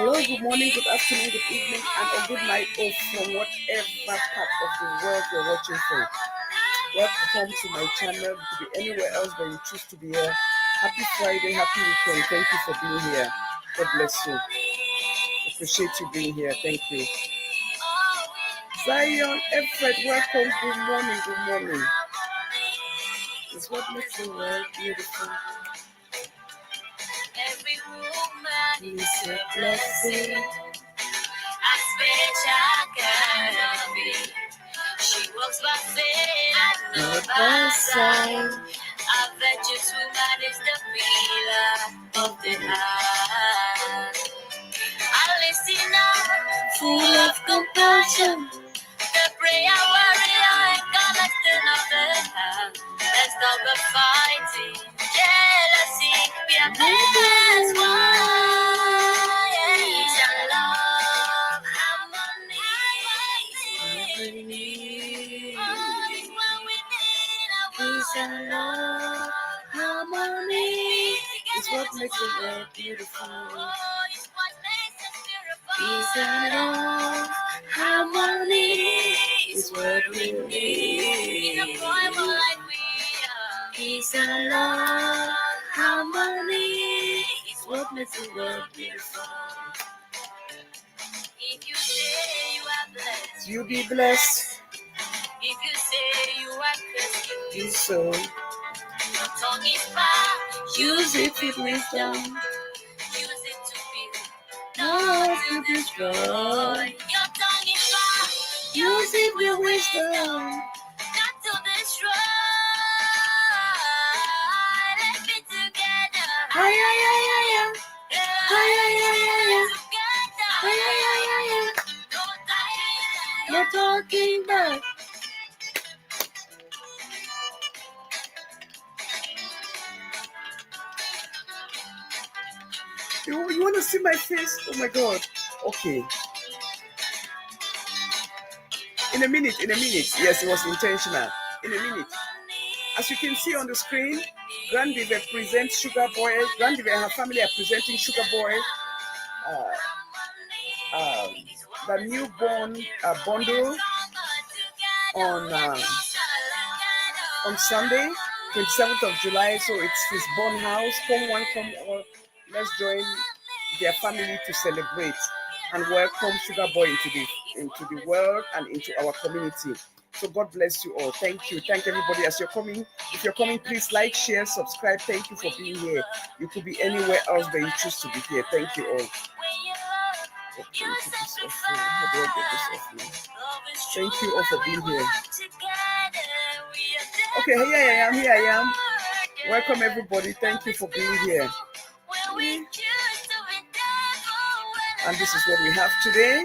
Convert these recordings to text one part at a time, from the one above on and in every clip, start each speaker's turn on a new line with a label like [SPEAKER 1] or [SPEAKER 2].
[SPEAKER 1] Hello, good morning, good afternoon, good evening, and a good night off from whatever part of the world you're watching from. Welcome to my channel. You could be anywhere else, but you choose to be here. Happy Friday, happy weekend. Thank you for being here. God bless you. Appreciate you being here. Thank you. Zion Effort, welcome. Good morning, good morning. It's what makes the world beautiful.
[SPEAKER 2] Every woman is a blessing. A special can be. She walks by faith and not by sight. A virtuous woman is the pillar of the heart. A listener full of compassion. The prayer warrior and collector of the heart. Let's stop the fighting, jealousy, we are best one. Peace and love, harmony. Peace and love, harmony
[SPEAKER 1] It's what makes the world beautiful.
[SPEAKER 2] Peace and love, harmony is what we need. In a primal like we are. Peace and love, harmony is what makes the world beautiful. If you say you are blessed,
[SPEAKER 1] You be blessed.
[SPEAKER 2] if you say you are cursed, you
[SPEAKER 1] Be so.
[SPEAKER 2] Your tongue is power,
[SPEAKER 1] Use it with wisdom.
[SPEAKER 2] use it to build,
[SPEAKER 1] Not
[SPEAKER 2] not
[SPEAKER 1] to
[SPEAKER 2] to
[SPEAKER 1] destroy.
[SPEAKER 2] Your tongue is power,
[SPEAKER 1] Use it with wisdom.
[SPEAKER 2] not to destroy. Let's be together.
[SPEAKER 1] Hi, hi, hi, hi, hi. Hi, hi, hi, hi, hi.
[SPEAKER 2] Together.
[SPEAKER 1] Hi, hi, hi, hi, hi.
[SPEAKER 2] Don't die.
[SPEAKER 1] You're talking back. You want to see my face? Oh my God. Okay. In a minute. Yes, it was intentional. In a minute. As you can see on the screen, Granddiva presents Sugar Boy. Granddiva and her family are presenting Sugar Boy, the newborn bundle on Sunday, 27th of July. So it's his born house. Come one, come all. Let's join their family to celebrate and welcome Sugar Boy into the world and into our community. So God bless you all. Thank you. Thank everybody as you're coming. If you're coming, please like, share, subscribe. Thank you for being here. You could be anywhere else, but you choose to be here. Thank you all. Okay, put this off here. How do I get this off now? Thank you all for being here. Okay, here I am. Welcome everybody. Thank you for being here. And this is what we have today.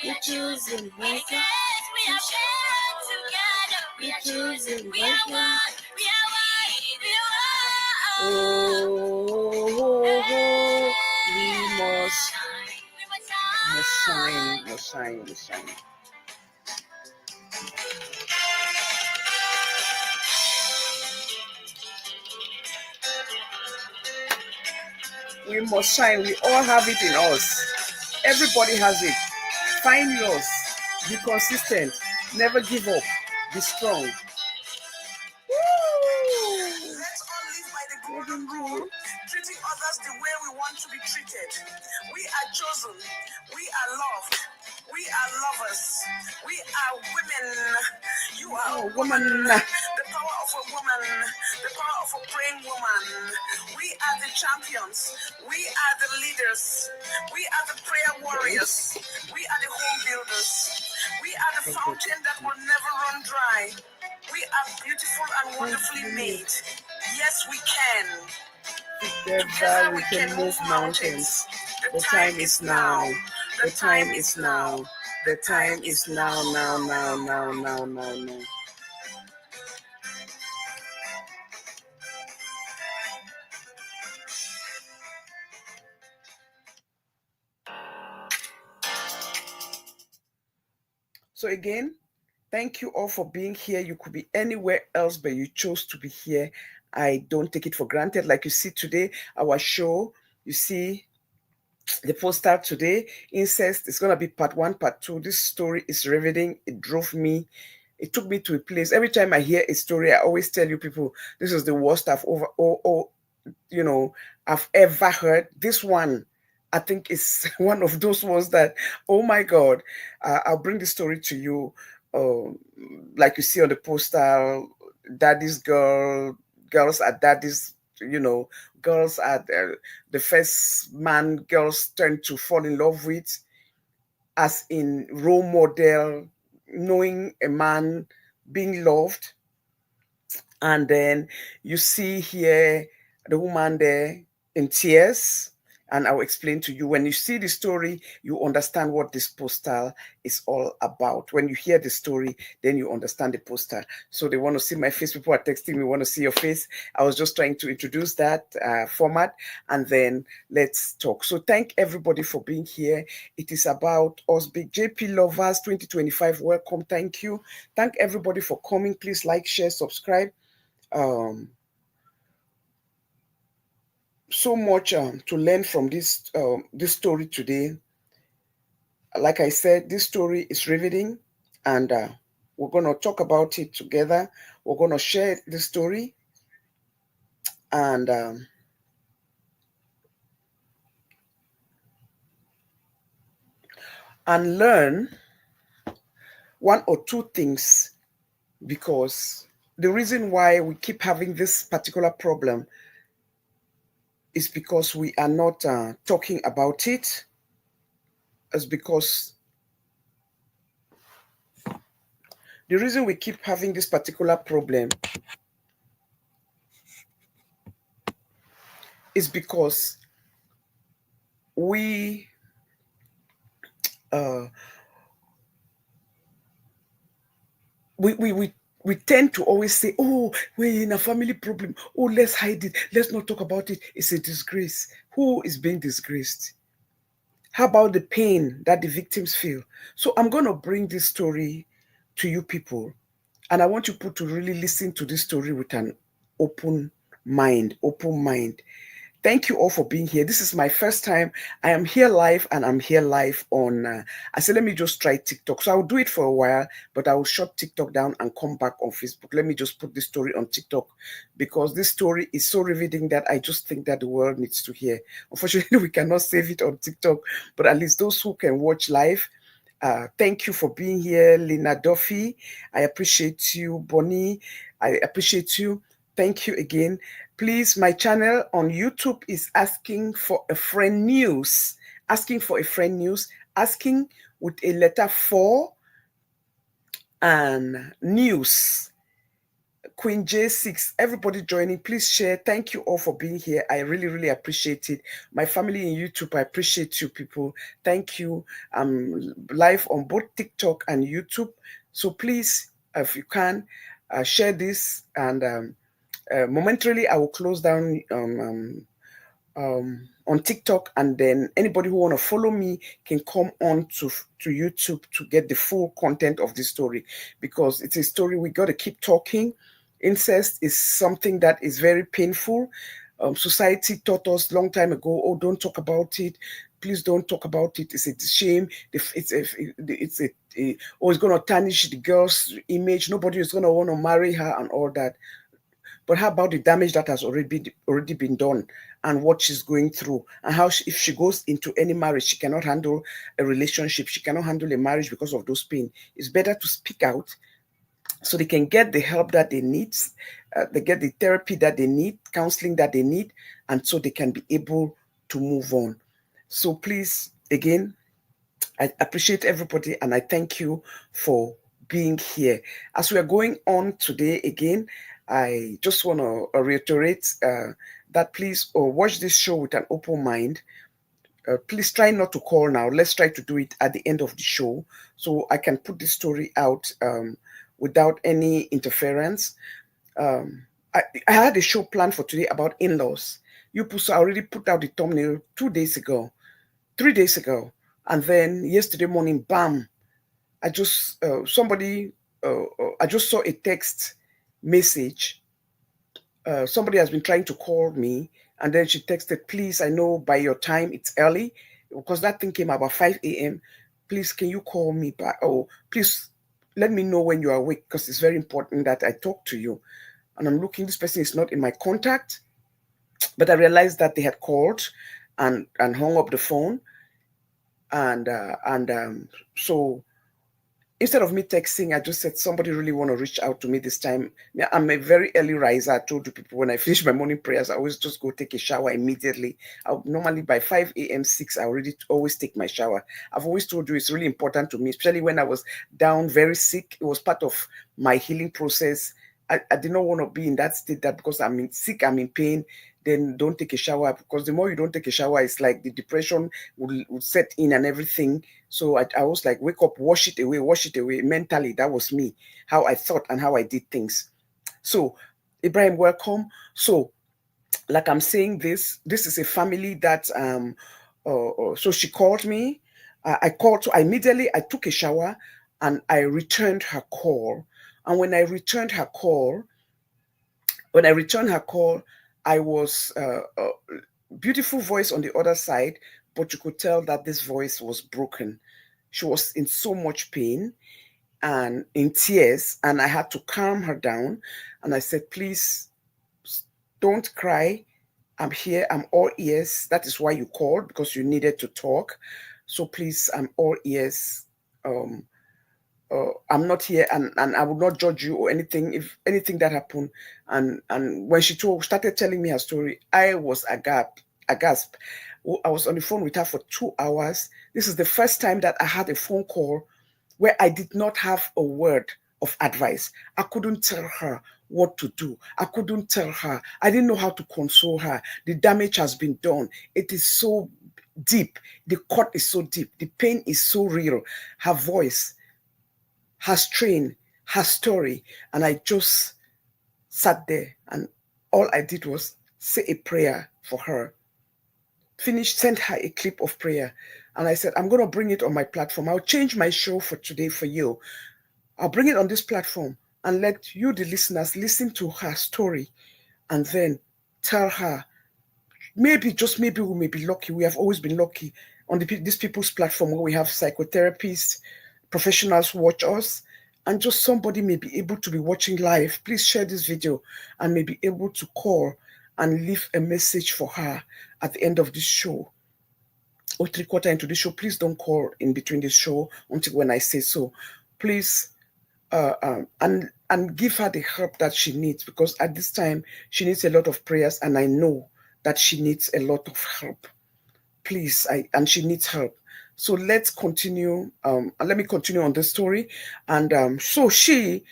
[SPEAKER 2] We're choosing by God. We're choosing by God.
[SPEAKER 1] Oh, we must shine. We must shine. We all have it in us. Everybody has it. Find yours. Be consistent. Never give up. Be strong.
[SPEAKER 3] Let's all live by the golden rule, treating others the way we want to be treated. We are chosen. We are loved. We are lovers. We are women. You are a woman. The power of a woman. The power of a praying woman. We are the champions. We are the leaders. We are the prayer warriors. We are the home builders. We are the fountain that will never run dry. We are beautiful and wonderfully made. Yes, we can.
[SPEAKER 1] Together we can move mountains. The time is now. The time is now. The time is now. So again, Thank you all for being here. You could be anywhere else, but you chose to be here. I don't take it for granted. Like you see today, our show, you see the poster today, incest, is going to be part one, part two. This story is riveting. It took me to a place. Every time I hear a story, I always tell you people, this is the worst you know, I've ever heard. This one, I think, is one of those ones that, oh my God, I'll bring the story to you. Uh, like you see on the poster, daddy's girls are daddy's, you know, girls are the first man girls tend to fall in love with, as in role model, knowing a man being loved. And then you see here the woman there in tears. And I'll explain to you. When you see the story, you understand what this poster is all about. When you hear the story, then you understand the poster. So they want to see my face. People are texting me, want to see your face. I was just trying to introduce that format, and then let's talk. So thank everybody for being here. It is about us big JP lovers 2025. Welcome. Thank you. Thank everybody for coming. Please like, share, subscribe. So much to learn from this story today. Like I said, this story is riveting, and we're going to talk about it together. We're going to share the story, and learn one or two things, because the reason why we keep having this particular problem is because we are not talking about it. Is because the reason we keep having this particular problem is because we uh, we tend to always say, oh, we're in a family problem. Oh, let's hide it. Let's not talk about it. It's a disgrace. Who is being disgraced? How about the pain that the victims feel? So I'm going to bring this story to you people. And I want you people to really listen to this story with an open mind. Thank you all for being here. This is my first time. I am here live, and I'm here live on, I said, let me just try TikTok. So I'll do it for a while, but I will shut TikTok down and come back on Facebook. Let me just put this story on TikTok, because this story is so riveting that I just think that the world needs to hear. Unfortunately, we cannot save it on TikTok, but at least those who can watch live, thank you for being here. Lena Duffy, I appreciate you. Bonnie, I appreciate you. Thank you again. Please, my channel on YouTube is asking for a friend news. Asking for a friend news. Asking with a letter 4 and news. Queen J6, everybody joining, please share. Thank you all for being here. I really, really appreciate it. My family in YouTube, I appreciate you people. Thank you. I'm live on both TikTok and YouTube. So please, if you can, share this, and momentarily I will close down on TikTok, and then anybody who want to follow me can come on to YouTube to get the full content of this story, because it's a story we got to keep talking. Incest is something that is very painful. Society taught us long time ago, oh, don't talk about it. Please don't talk about it. It's a shame. Oh, it's going to tarnish the girl's image. Nobody is going to want to marry her and all that. But how about the damage that has already been done, and what she's going through, and how if she goes into any marriage, she cannot handle a relationship, she cannot handle a marriage because of those pain. It's better to speak out so they can get the help that they need, they get the therapy that they need, counseling that they need, and so they can be able to move on. So please, again, I appreciate everybody, and I thank you for being here. As we are going on today again, I just want to reiterate that please watch this show with an open mind. Please try not to call now. Let's try to do it at the end of the show, so I can put this story out without any interference. I had a show planned for today about in-laws. You already put out the thumbnail 2 days ago, 3 days ago. And then yesterday morning, bam, I just, somebody I just saw a text message. Somebody has been trying to call me, and then she texted, please, I know by your time it's early, because that thing came about 5 a.m. Please, can you call me back? Oh, please let me know when you're awake, because it's very important that I talk to you. And I'm looking, this person is not in my contact, but I realized that they had called and hung up the phone. And so instead of me texting, I just said, somebody really want to reach out to me this time. Yeah, I'm a very early riser. I told you people, when I finish my morning prayers, I always just go take a shower immediately. I'll normally by 5 a.m., 6, I already always take my shower. I've always told you it's really important to me, especially when I was down very sick. It was part of my healing process. I did not want to be in that state, that because I'm sick, I'm in pain, then don't take a shower, because the more you don't take a shower, it's like the depression will set in and everything. So I was like, wake up, wash it away. Mentally, that was me, how I thought and how I did things. So, Ibrahim, welcome. So, like I'm saying, this is a family that so she called me. I called, so immediately I took a shower and I returned her call. And when I returned her call, I was beautiful voice on the other side, but you could tell that this voice was broken. She was in so much pain and in tears, and I had to calm her down. And I said, please don't cry. I'm here. I'm all ears. That is why you called, because you needed to talk. So please, I'm all ears. Um, I'm not here, and I will not judge you or anything if anything that happened. And when she started telling me her story, I was aghast. I was on the phone with her for 2 hours. This is the first time that I had a phone call where I did not have a word of advice. I couldn't tell her what to do. I couldn't tell her. I didn't know how to console her. The damage has been done. It is so deep. The cut is so deep. The pain is so real. Her voice, her strain, her story. And I just sat there, and all I did was say a prayer for her. Finished, sent her a clip of prayer. And I said, I'm going to bring it on my platform. I'll change my show for today for you. I'll bring it on this platform and let you, the listeners, listen to her story and then tell her. Maybe, just maybe, we may be lucky. We have always been lucky on this people's platform, where we have psychotherapists, professionals watch us, and just somebody may be able to be watching live. Please share this video and may be able to call and leave a message for her at the end of this show, or 3/4 into the show. Please don't call in between the show until when I say so. Please, and give her the help that she needs, because at this time she needs a lot of prayers, and I know that she needs a lot of help. Please, and she needs help. So let's continue. Let me continue on the story. And so she,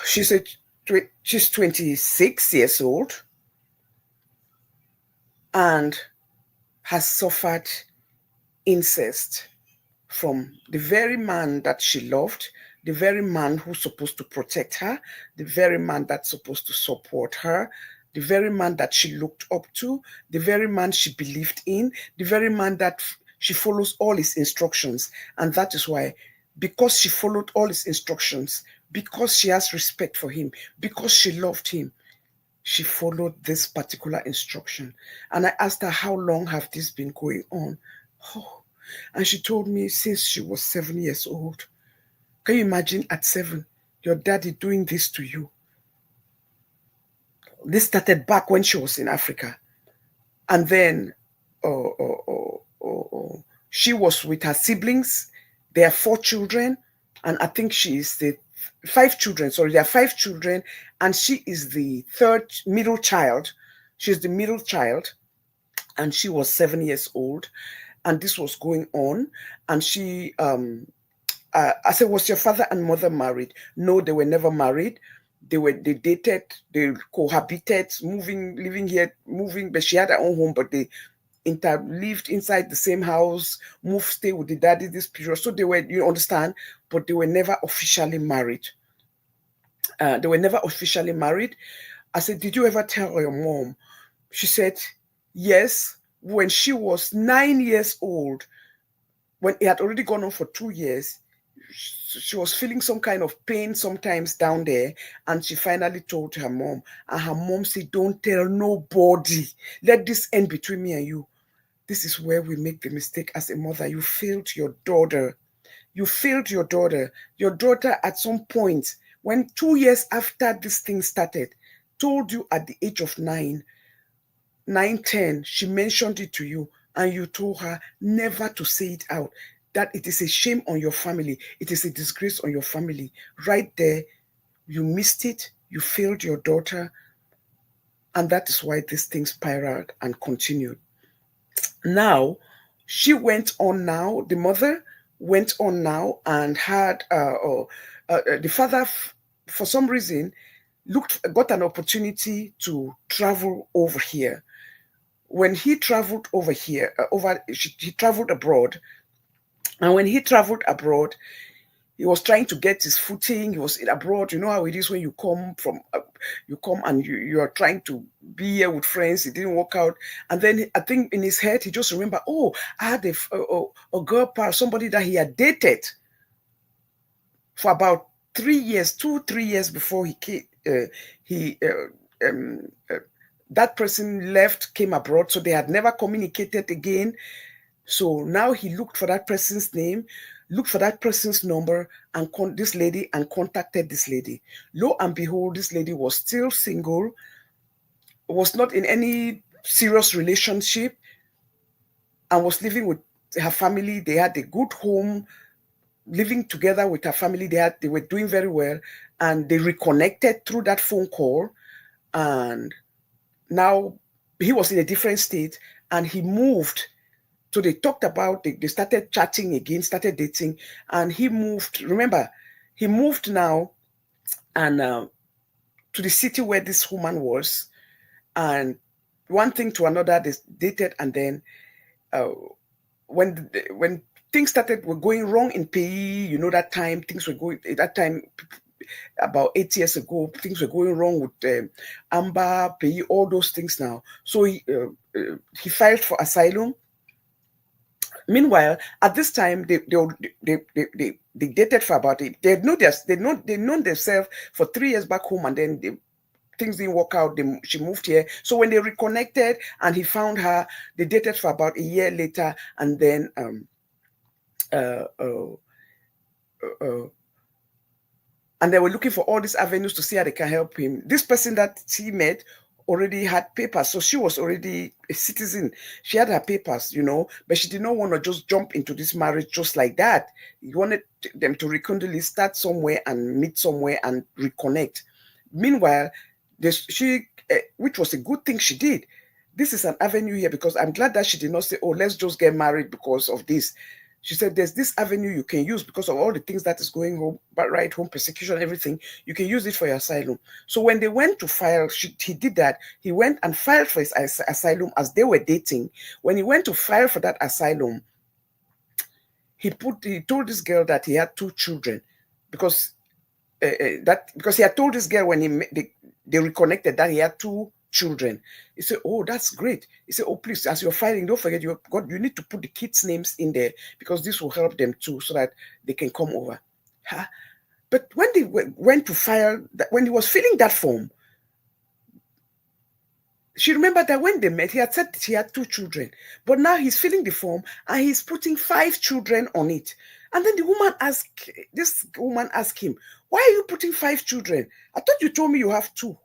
[SPEAKER 1] she said she's 26 years old and has suffered incest from the very man that she loved, the very man who's supposed to protect her, the very man that's supposed to support her, the very man that she looked up to, the very man she believed in, the very man that she follows all his instructions. And that is why, because she followed all his instructions, because she has respect for him, because she loved him, she followed this particular instruction. And I asked her, how long have this been going on? Oh, and she told me since she was 7 years old. Can you imagine, at 7, your daddy doing this to you? This started back when she was in Africa. And then she was with her siblings. There are 4 children. And I think she is the 5 children. Sorry, there are 5 children. And she is the middle child. She's the middle child. And she was 7 years old. And this was going on. And she, I said, was your father and mother married? No, they were never married. They dated, they cohabited, living here, but she had her own home, but they lived inside the same house, stay with the daddy this period. So they were, you understand, but they were never officially married. They were never officially married. I said, did you ever tell your mom? She said, yes, when she was 9 years old, when it had already gone on for 2 years, she was feeling some kind of pain sometimes down there, and she finally told her mom, and her mom said, don't tell nobody, let this end between me and you. This is where we make the mistake as a mother. You failed your daughter. You failed your daughter. Your daughter at some point, when 2 years after this thing started, told you at the age of 10, she mentioned it to you, and you told her never to say it out, that it is a shame on your family, it is a disgrace on your family. Right there, you missed it, you failed your daughter, and that is why this thing spiraled and continued. Now, she went on now, the mother went on now and had, the father, for some reason, got an opportunity to travel over here. When he traveled over here, he traveled abroad. And when he traveled abroad, he was trying to get his footing. He was abroad. You know how it is when you come from, you come and you are trying to be here with friends. It didn't work out. And then I think in his head, he just remembered, oh, I had a girl pal, somebody that he had dated for about 3 years, 2, 3 years before he came. That person left, came abroad, so they had never communicated again. So now he looked for that person's name, looked for that person's number, and this lady, and contacted this lady. Lo and behold, this lady was still single, was not in any serious relationship, and was living with her family. They had a good home, living together with her family. They were doing very well, and they reconnected through that phone call. And now he was in a different state, and he moved. So they talked about, they started chatting again, started dating, and he moved. Remember, he moved now and to the city where this woman was. And one thing to another, they dated, and then when things were going wrong in PE, you know, that time things were going, that time about 8 years ago, things were going wrong with Amber, PE, all those things now. So he filed for asylum. Meanwhile, at this time, they dated for about it. They'd known themselves for 3 years back home, and then things didn't work out. She moved here. So when they reconnected and he found her, they dated for about a year later, and then and they were looking for all these avenues to see how they can help him. This person that he met already had papers, so she was already a citizen. She had her papers, you know, but she did not want to just jump into this marriage just like that. He wanted them to rekindle, start somewhere and meet somewhere and reconnect. Meanwhile, which was a good thing she did. This is an avenue here, because I'm glad that she did not say, oh, let's just get married because of this. She said, there's this avenue you can use because of all the things that is going home, but right, home persecution, everything. You can use it for your asylum. So when they went to file, he did that. He went and filed for his asylum as they were dating. When he went to file for that asylum, he told this girl that he had 2 children, because he had told this girl when they reconnected that he had 2 children. He said, oh, that's great. He said, oh, please, as you're filing, don't forget, you need to put the kids' names in there, because this will help them too, so that they can come over. Huh? But when they went to file, when he was filling that form, she remembered that when they met, he had said he had 2 children. But now he's filling the form and he's putting 5 children on it. And then this woman asked him, why are you putting 5 children? I thought you told me you have 2.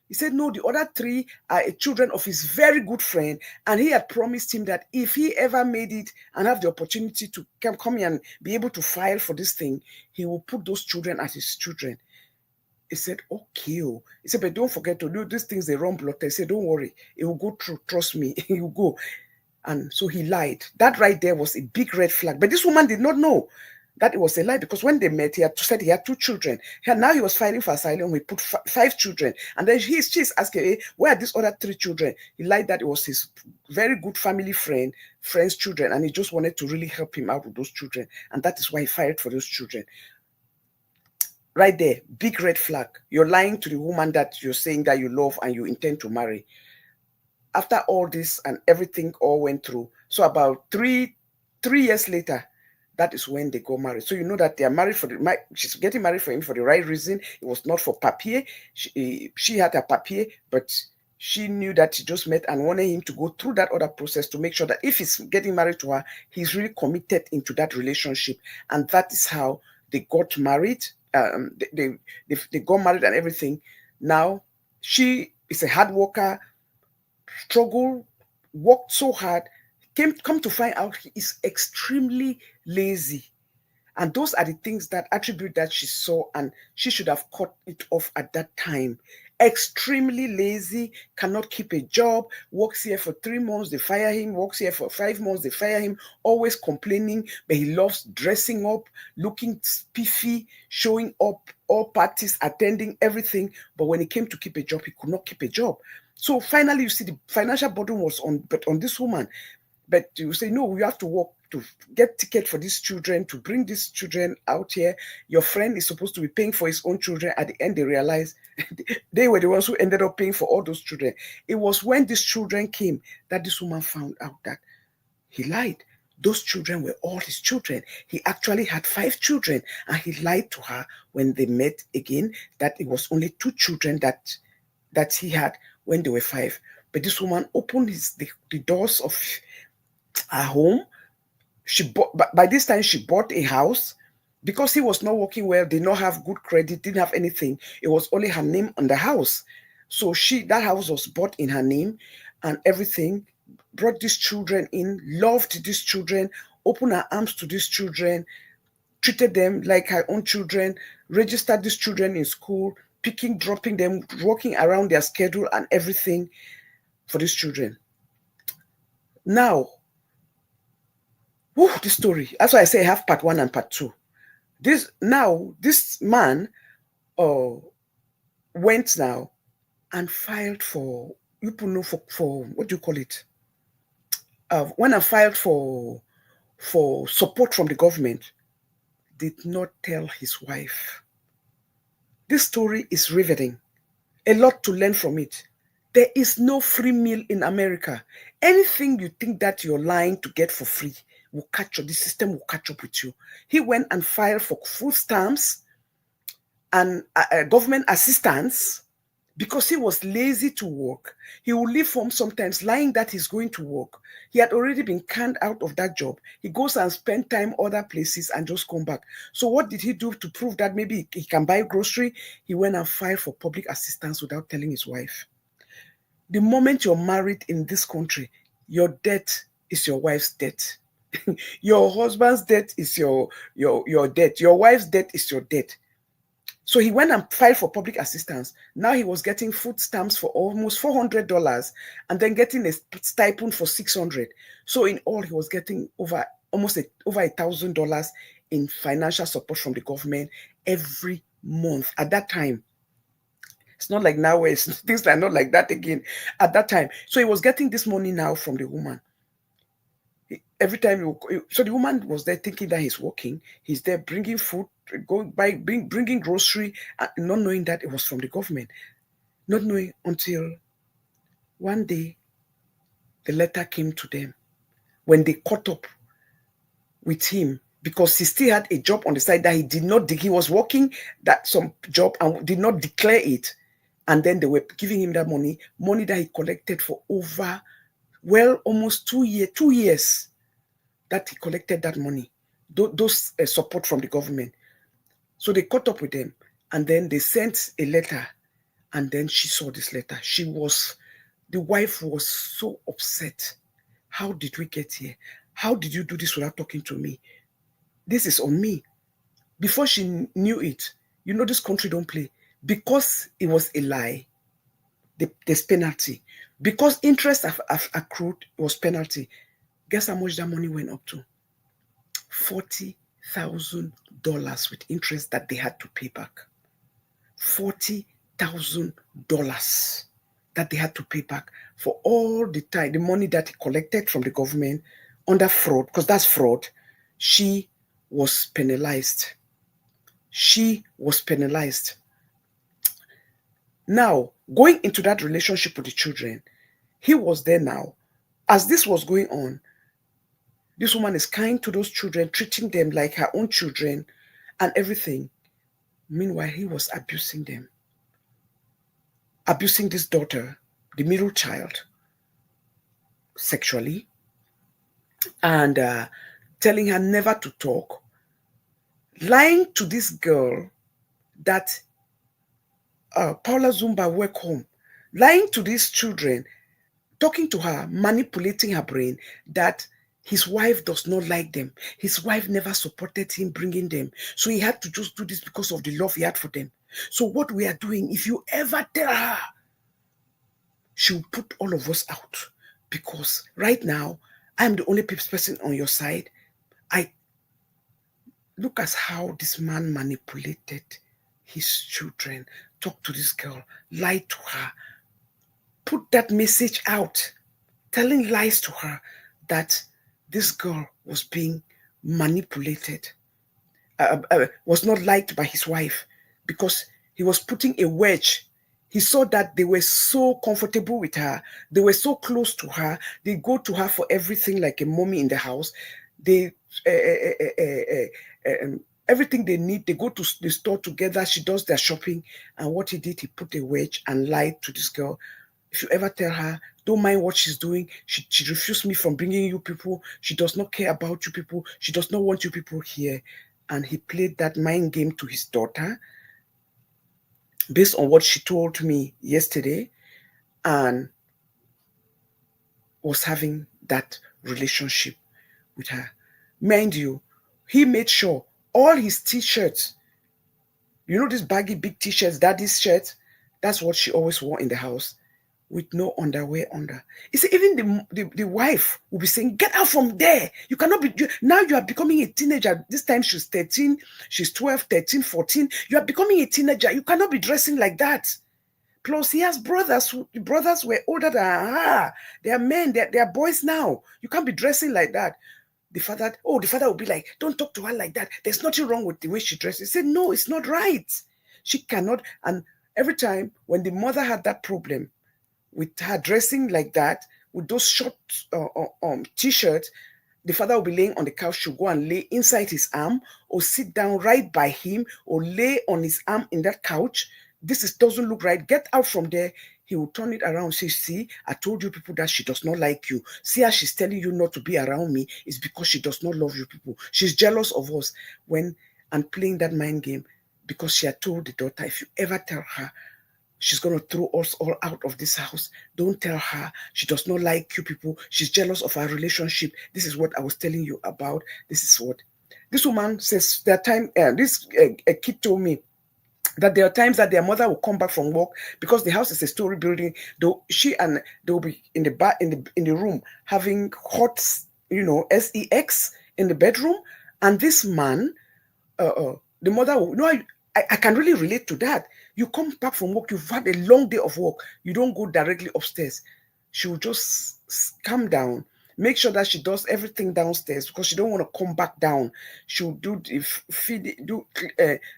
[SPEAKER 1] He said, no, the other 3 are children of his very good friend. And he had promised him that if he ever made it and have the opportunity to come here and be able to file for this thing, he will put those children as his children. He said, okay. He said, but don't forget to do these things, they run blood. He said, don't worry, it will go through, trust me, it will go. And so he lied. That right there was a big red flag. But this woman did not know that it was a lie, because when they met, he had said he had 2 children. Now he was filing for asylum. He put 5 children. And then she's asking, hey, where are these other 3 children? He lied that it was his very good friend's children. And he just wanted to really help him out with those children. And that is why he filed for those children. Right there, big red flag. You're lying to the woman that you're saying that you love and you intend to marry. after all this and everything all went through, so about 3 years later, that is when they got married. So you know that they are married she's getting married for him for the right reason. It was not for papier. She had a papier, but she knew that she just met and wanted him to go through that other process to make sure that if he's getting married to her, he's really committed into that relationship. And that is how they got married. They got married and everything. Now she is a hard worker, struggle, worked so hard, come to find out he is extremely lazy. And those are the things that attribute that she saw, and she should have cut it off at that time. Extremely lazy, cannot keep a job, works here for 3 months, they fire him, works here for 5 months, they fire him, always complaining, but he loves dressing up, looking spiffy, showing up, all parties, attending everything. But when it came to keep a job, he could not keep a job. So finally, you see, the financial burden was on this woman. But you say, no, we have to work to get ticket for these children, to bring these children out here. Your friend is supposed to be paying for his own children. At the end, they realized they were the ones who ended up paying for all those children. It was when these children came that this woman found out that he lied. Those children were all his children. He actually had 5 children, and he lied to her when they met again that it was only 2 children that he had when they were 5. But this woman opened the doors of her home. She bought, by this time she bought a house because he was not working well, did not have good credit, didn't have anything. It was only her name on the house. So that house was bought in her name and everything. Brought these children in, loved these children, opened her arms to these children, treated them like her own children, registered these children in school, picking, dropping them, working around their schedule and everything for these children. Now, this story. That's why I say I have part 1 and part 2. This man went now and filed for, for what do you call it? When I filed for support from the government, did not tell his wife. This story is riveting. A lot to learn from it. There is no free meal in America. Anything you think that you're lying to get for free will catch up. The system will catch up with you. He went and filed for food stamps and government assistance because he was lazy to work. He would leave home sometimes lying that he's going to work. He had already been canned out of that job. He goes and spend time other places and just come back. So what did he do to prove that maybe he can buy grocery? He went and filed for public assistance without telling his wife. The moment you're married in this country, your debt is your wife's debt. Your husband's debt is your debt. Your wife's debt is your debt. So he went and filed for public assistance. Now he was getting food stamps for almost $400 and then getting a stipend for $600. So in all, he was getting over $1,000 in financial support from the government every month. At that time, it's not like now where things are not like that again. At that time, so he was getting this money now from the woman. Every time, so the woman was there thinking that he's working. He's there bringing food, bringing grocery, and not knowing that it was from the government. Not knowing until one day, the letter came to them when they caught up with him because he still had a job on the side that he did not. He was working that some job and did not declare it, and then they were giving him that money that he collected for over, almost 2 years. That he collected that money, those support from the government. So they caught up with them and then they sent a letter and then she saw this letter. The wife was so upset. How did we get here? How did you do this without talking to me? This is on me. Before she knew it, this country don't play. Because it was a lie, there's penalty. Because interest have accrued, it was penalty. Guess how much that money went up to? $40,000 with interest that they had to pay back. $40,000 that they had to pay back for all the time, the money that he collected from the government under fraud, because that's fraud. She was penalized. She was penalized. Now, going into that relationship with the children, He was there now. As this was going on, this woman is kind to those children, treating them like her own children and everything. Meanwhile, he was abusing them, abusing this daughter, the middle child, sexually, and telling her never to talk, lying to this girl that Paula Zumba work home, lying to these children, talking to her, manipulating her brain that his wife does not like them. His wife never supported him bringing them. So he had to just do this because of the love he had for them. So what we are doing, if you ever tell her, she will put all of us out. Because right now, I'm the only person on your side. I look at how this man manipulated his children, talked to this girl, lied to her, put that message out, telling lies to her that this girl was being manipulated, was not liked by his wife because he was putting a wedge. He saw that they were so comfortable with her. They were so close to her. They go to her for everything like a mommy in the house. They everything they need, they go to the store together. She does their shopping. And what he did, he put a wedge and lied to this girl. If you ever tell her, don't mind what she's doing, she refused me from bringing you people. She does not care about you people. She does not want you people here. And he played that mind game to his daughter based on what she told me yesterday, and was having that relationship with her. Mind you, he made sure all his t-shirts, you know, these baggy big t-shirts, daddy's shirts, that's what she always wore in the house, with no underwear under. You see, even the wife will be saying, get out from there. You cannot be, now you are becoming a teenager. This time she's 13, she's 12, 13, 14. You are becoming a teenager. You cannot be dressing like that. Plus, he has brothers. The brothers were older than her. They are men. They are boys now. You can't be dressing like that. The father will be like, don't talk to her like that. There's nothing wrong with the way she dresses. He said, no, it's not right. She cannot. And every time when the mother had that problem with her dressing like that, with those short t-shirts, the father will be laying on the couch. She'll go and lay inside his arm or sit down right by him or lay on his arm in that couch. Doesn't look right. Get out from there. He will turn it around. Say, see, I told you people that she does not like you. See how she's telling you not to be around me. It's because she does not love you people. She's jealous of us. And playing that mind game, because she had told the daughter, if you ever tell her, she's going to throw us all out of this house. Don't tell her. She does not like you people. She's jealous of our relationship. This is what I was telling you about. This is what this woman says. That time, this kid told me that there are times that their mother will come back from work, because the house is a story building. They will be in the room having hot, sex in the bedroom, and this man, the mother will, I can really relate to that. You come back from work, you've had a long day of work, you don't go directly upstairs. She will just calm down, make sure that she does everything downstairs, because she don't want to come back down. She'll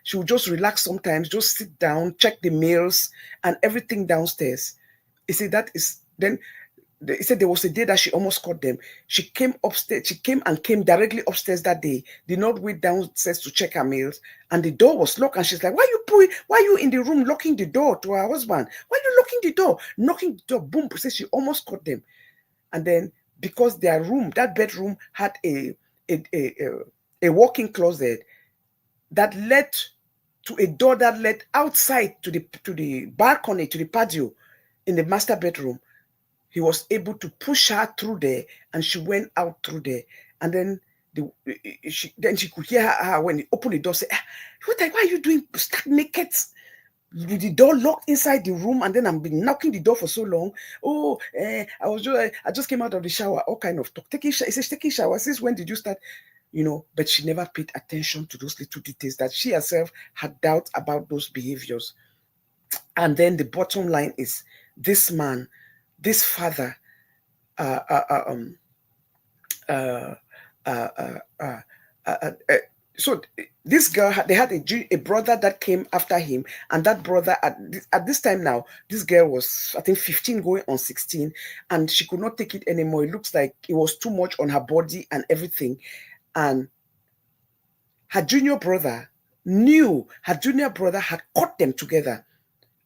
[SPEAKER 1] she'll just relax sometimes, just sit down, check the mails and everything downstairs. You see, that is then. He said there was a day that she almost caught them. She came upstairs. She came directly upstairs that day. Did not wait downstairs to check her mails, and the door was locked. And she's like, "Why are you in the room locking the door?" To her husband, "Why are you locking the door?" Knocking the door. Boom! Says she almost caught them, and then because their room, that bedroom, had a walk-in closet that led to a door that led outside to the balcony, to the patio in the master bedroom. He was able to push her through there, and she went out through there. And then she could hear her when he opened the door say, why are you doing stuck naked? The door locked inside the room, and then I've been knocking the door for so long. I just came out of the shower, all kind of talk. He says, taking shower. Since when did you start? But she never paid attention to those little details, that she herself had doubt about those behaviors. And then the bottom line is, this man, this father, So this girl, they had a brother that came after him, and that brother at this time now, this girl was, I think, 15 going on 16, and she could not take it anymore. It looks like it was too much on her body and everything. And her junior brother knew her junior brother had caught them together,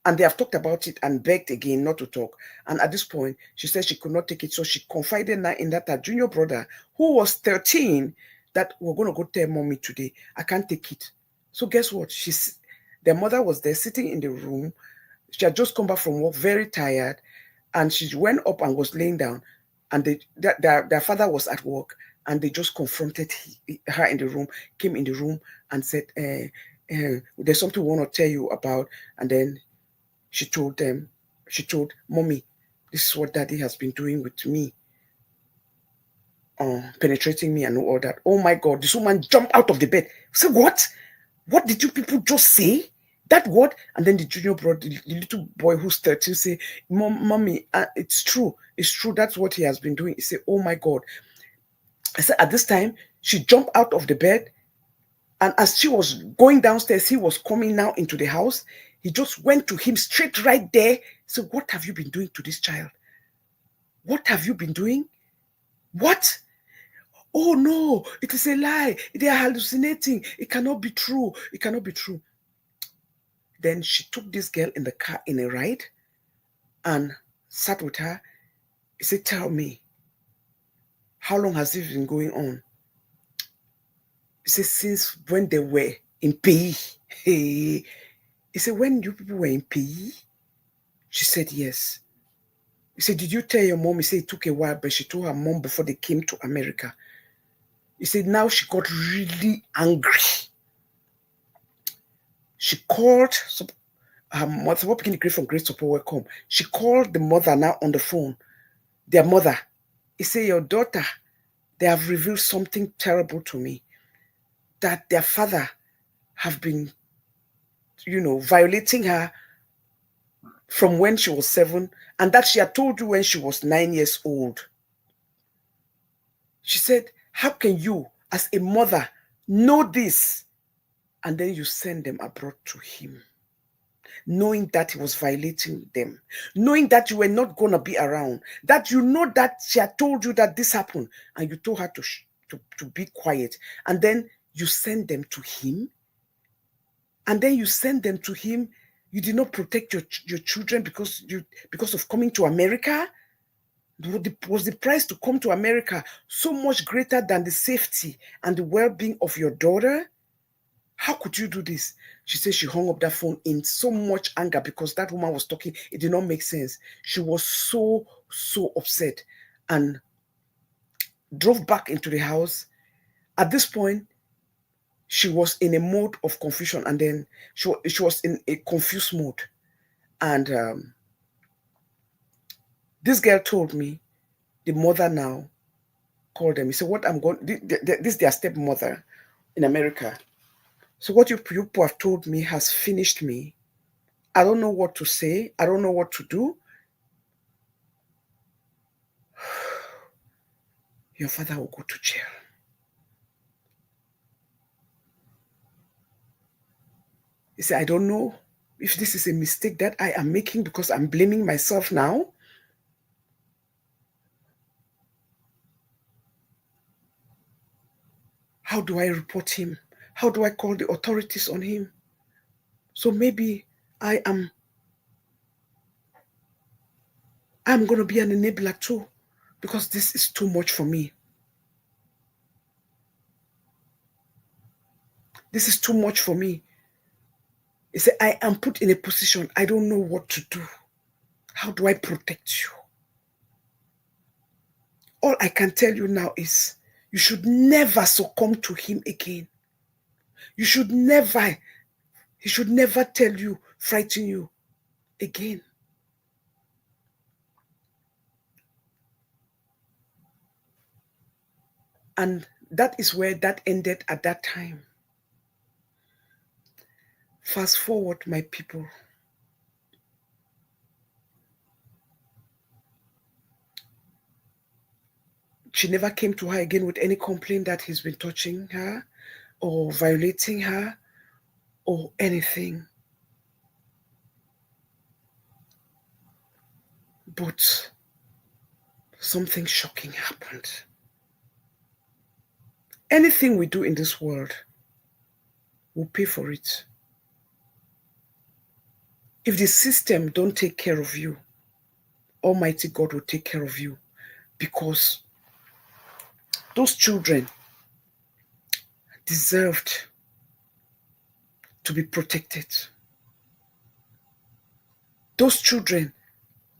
[SPEAKER 1] and they have talked about it and begged again not to talk. And at this point, she said she could not take it, so she confided now in that her junior brother, who was 13, that we're going to go tell mommy today. I can't take it. So guess what? Their mother was there sitting in the room. She had just come back from work, very tired, and she went up and was laying down, and their father was at work, and they just confronted her in the room, came in the room and said, there's something we want to tell you about. And then she told mommy, this is what daddy has been doing with me, penetrating me and all that. Oh my God, this woman jumped out of the bed. Say, what? What did you people just say? That what? And then the junior brother, the little boy who's 13, say, mommy, it's true. It's true. That's what he has been doing. He said, oh my God. I said, at this time, she jumped out of the bed. And as she was going downstairs, he was coming now into the house. He just went to him straight right there. So what have you been doing to this child? What have you been doing? What? Oh no, it is a lie. They are hallucinating. It cannot be true. It cannot be true. Then she took this girl in the car in a ride and sat with her. He said, tell me, how long has this been going on? He said, since when they were in pays. Hey. He said, when you people were in pays? She said, yes. He said, did you tell your mom? He said, it took a while, but she told her mom before they came to America. He said, now she got really angry. She called her mother, what beginning great from Great Support Welcome. She called the mother now on the phone, their mother. He said, your daughter, they have revealed something terrible to me, that their father have been, violating her from when she was 7, and that she had told you when she was 9 years old. She said, how can you, as a mother, know this? And then you send them abroad to him, knowing that he was violating them, knowing that you were not going to be around, that you know that she had told you that this happened, and you told her to be quiet. And then you send them to him. And then you send them to him. You did not protect your children because of coming to America. Was the price to come to America so much greater than the safety and the well-being of your daughter? How could you do this? She said she hung up that phone in so much anger because that woman was talking. It did not make sense. She was so upset and drove back into the house. At this point, she was in a mode of confusion, and then she was in a confused mode. And this girl told me the mother now called them. He said, what I'm going, this is their stepmother in America. So what you people have told me has finished me. I don't know what to say. I don't know what to do. Your father will go to jail. He said, I don't know if this is a mistake that I am making because I'm blaming myself now. How do I report him? How do I call the authorities on him? So maybe I'm going to be an enabler too, because this is too much for me. This is too much for me. He said, I am put in a position. I don't know what to do. How do I protect you? All I can tell you now is you should never succumb to him again. He should never tell you, frighten you again. And that is where that ended at that time. Fast forward, my people. She never came to her again with any complaint that he's been touching her. or violating her or anything. But something shocking happened. Anything we do in this world, we'll pay for it. If the system don't take care of you, Almighty God will take care of you, because those children deserved to be protected. Those children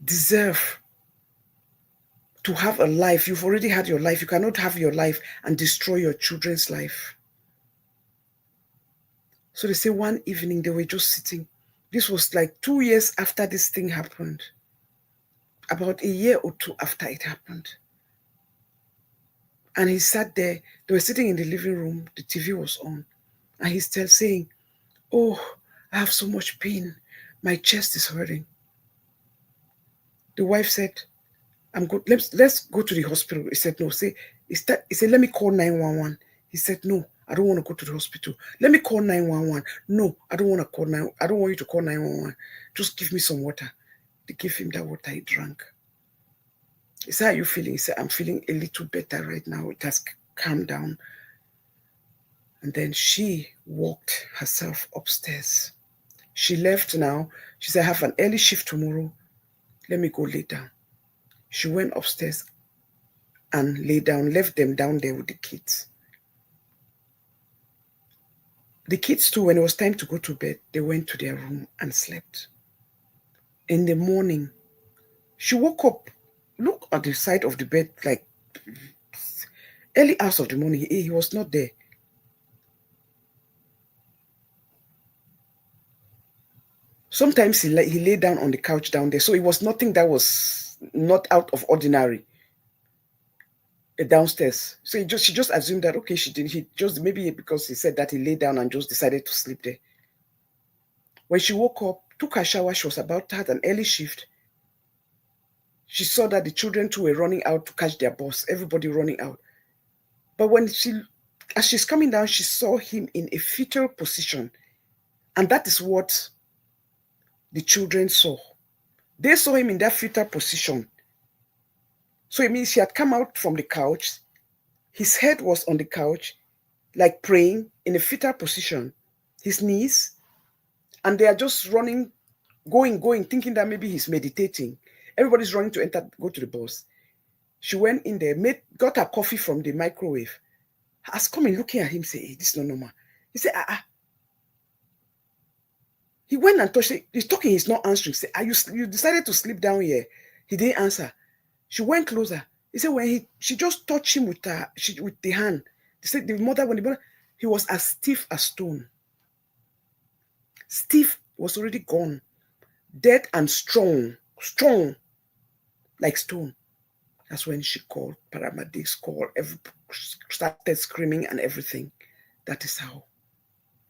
[SPEAKER 1] deserve to have a life. You've already had your life. You cannot have your life and destroy your children's life. So they say one evening they were just sitting. This was like 2 years after this thing happened. About a year or two after it happened. And he sat there. They were sitting in the living room. The TV was on. And he's still saying, oh, I have so much pain. My chest is hurting. The wife said, I'm good. Let's go to the hospital. He said, no. He said, let me call 911. He said, no, I don't want to go to the hospital. Let me call 911. No, I don't want to call 911. I don't want you to call 911. Just give me some water. They gave him that water. He drank. He said, how are you feeling? He said, I'm feeling a little better right now. It has calmed down. And then she walked herself upstairs. She left now. She said, I have an early shift tomorrow. Let me go lay down. She went upstairs and lay down, left them down there with the kids. The kids too, when it was time to go to bed, they went to their room and slept. In the morning, she woke up, looked at the side of the bed, like early hours of the morning. He was not there. Sometimes he lay down on the couch down there. So it was nothing that was not out of ordinary downstairs. So she just assumed that, okay, he just, maybe because he said that he lay down and just decided to sleep there. When she woke up, took her shower, she was about to have an early shift. She saw that the children too were running out to catch their bus, everybody running out. But as she's coming down, she saw him in a fetal position. And that is what the children saw. They saw him in that fetal position. So it means he had come out from the couch. His head was on the couch, like praying in a fetal position, his knees. And they are just running, going, thinking that maybe he's meditating. Everybody's running to go to the bus. She went in there, got her coffee from the microwave. Has come in looking at him, say, hey, this is not normal. He said, He went and touched it. He's talking, he's not answering. Say, you decided to sleep down here. He didn't answer. She went closer. He said she just touched him with the hand. They said he was as stiff as stone. Stiff, was already gone. Dead and strong like stone. That's when she called, paramedics called, started screaming and everything. That is how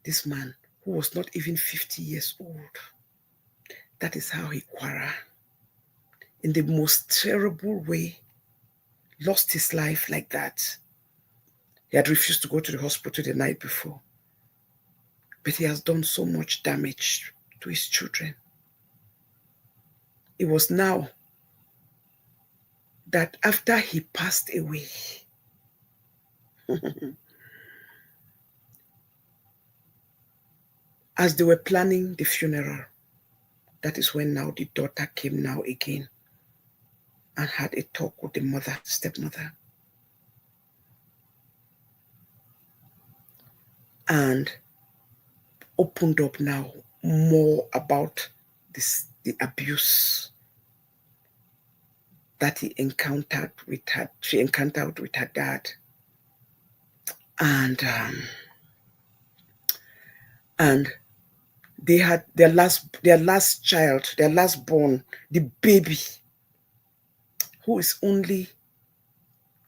[SPEAKER 1] this man, who was not even 50 years old, that is how he quarreled in the most terrible way, lost his life like that. He had refused to go to the hospital the night before, but he has done so much damage to his children. It was now that after he passed away, as they were planning the funeral, that is when now the daughter came now again and had a talk with the stepmother. And opened up now more about the abuse that she encountered with her dad. And they had their last child, their last born, the baby, who is only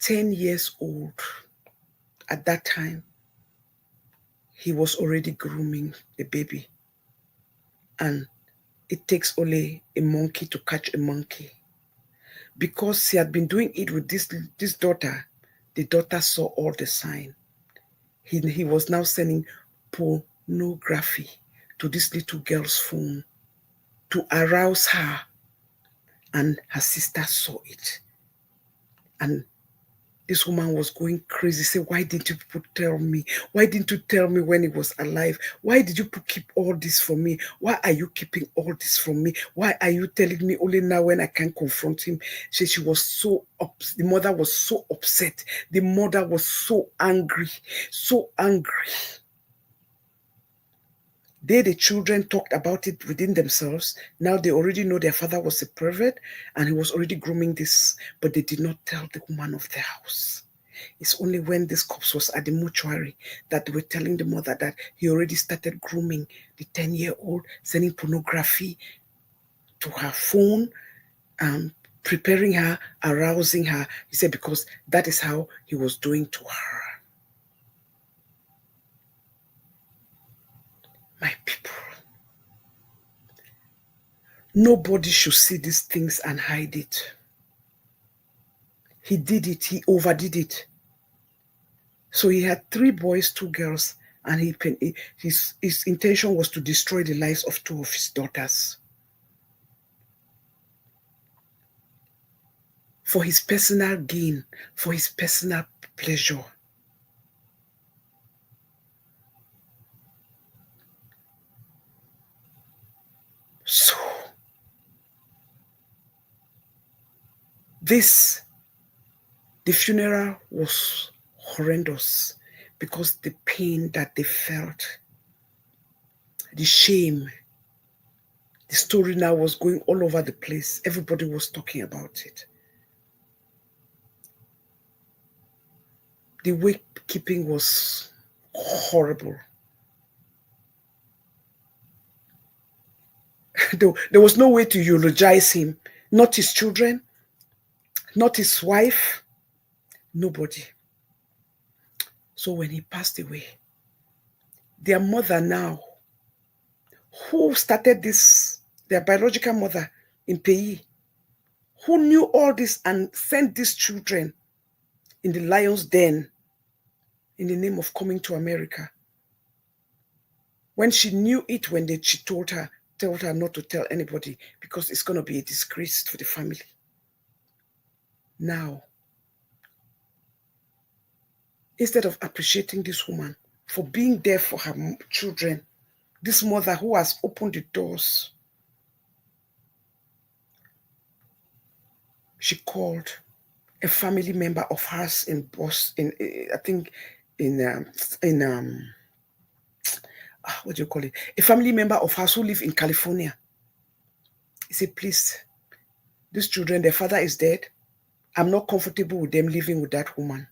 [SPEAKER 1] 10 years old at that time. He was already grooming the baby. And it takes only a monkey to catch a monkey. Because he had been doing it with this daughter, the daughter saw all the signs. He was now sending pornography to this little girl's phone to arouse her, and her sister saw it. And this woman was going crazy. Say, why didn't you people tell me? Why didn't you tell me when he was alive? Why did you keep all this from me? Why are you keeping all this from me? Why are you telling me only now when I can't confront him? She was so upset. The mother was so upset. The mother was so angry. So angry. The children talked about it within themselves. Now they already know their father was a pervert and he was already grooming this, but they did not tell the woman of the house. It's only when this corpse was at the mortuary that they were telling the mother that he already started grooming the 10-year-old, sending pornography to her phone, preparing her, arousing her. He said because that is how he was doing to her. My people. Nobody should see these things and hide it. He did it. He overdid it. So he had 3 boys, 2 girls, and his intention was to destroy the lives of 2 of his daughters. For his personal gain, for his personal pleasure. So, the funeral was horrendous because the pain that they felt, the shame, the story now was going all over the place. Everybody was talking about it. The wake keeping was horrible. There was no way to eulogize him. Not his children, not his wife, nobody. So when he passed away, their mother now, who started this, their biological mother in Pays, who knew all this and sent these children in the lion's den in the name of coming to America. When she knew it, she told her not to tell anybody because it's going to be a disgrace to the family. Now, instead of appreciating this woman for being there for her children, this mother who has opened the doors, she called a family member of hers in Boston, I think what do you call it? A family member of hers who live in California. He said, please, these children, their father is dead. I'm not comfortable with them living with that woman.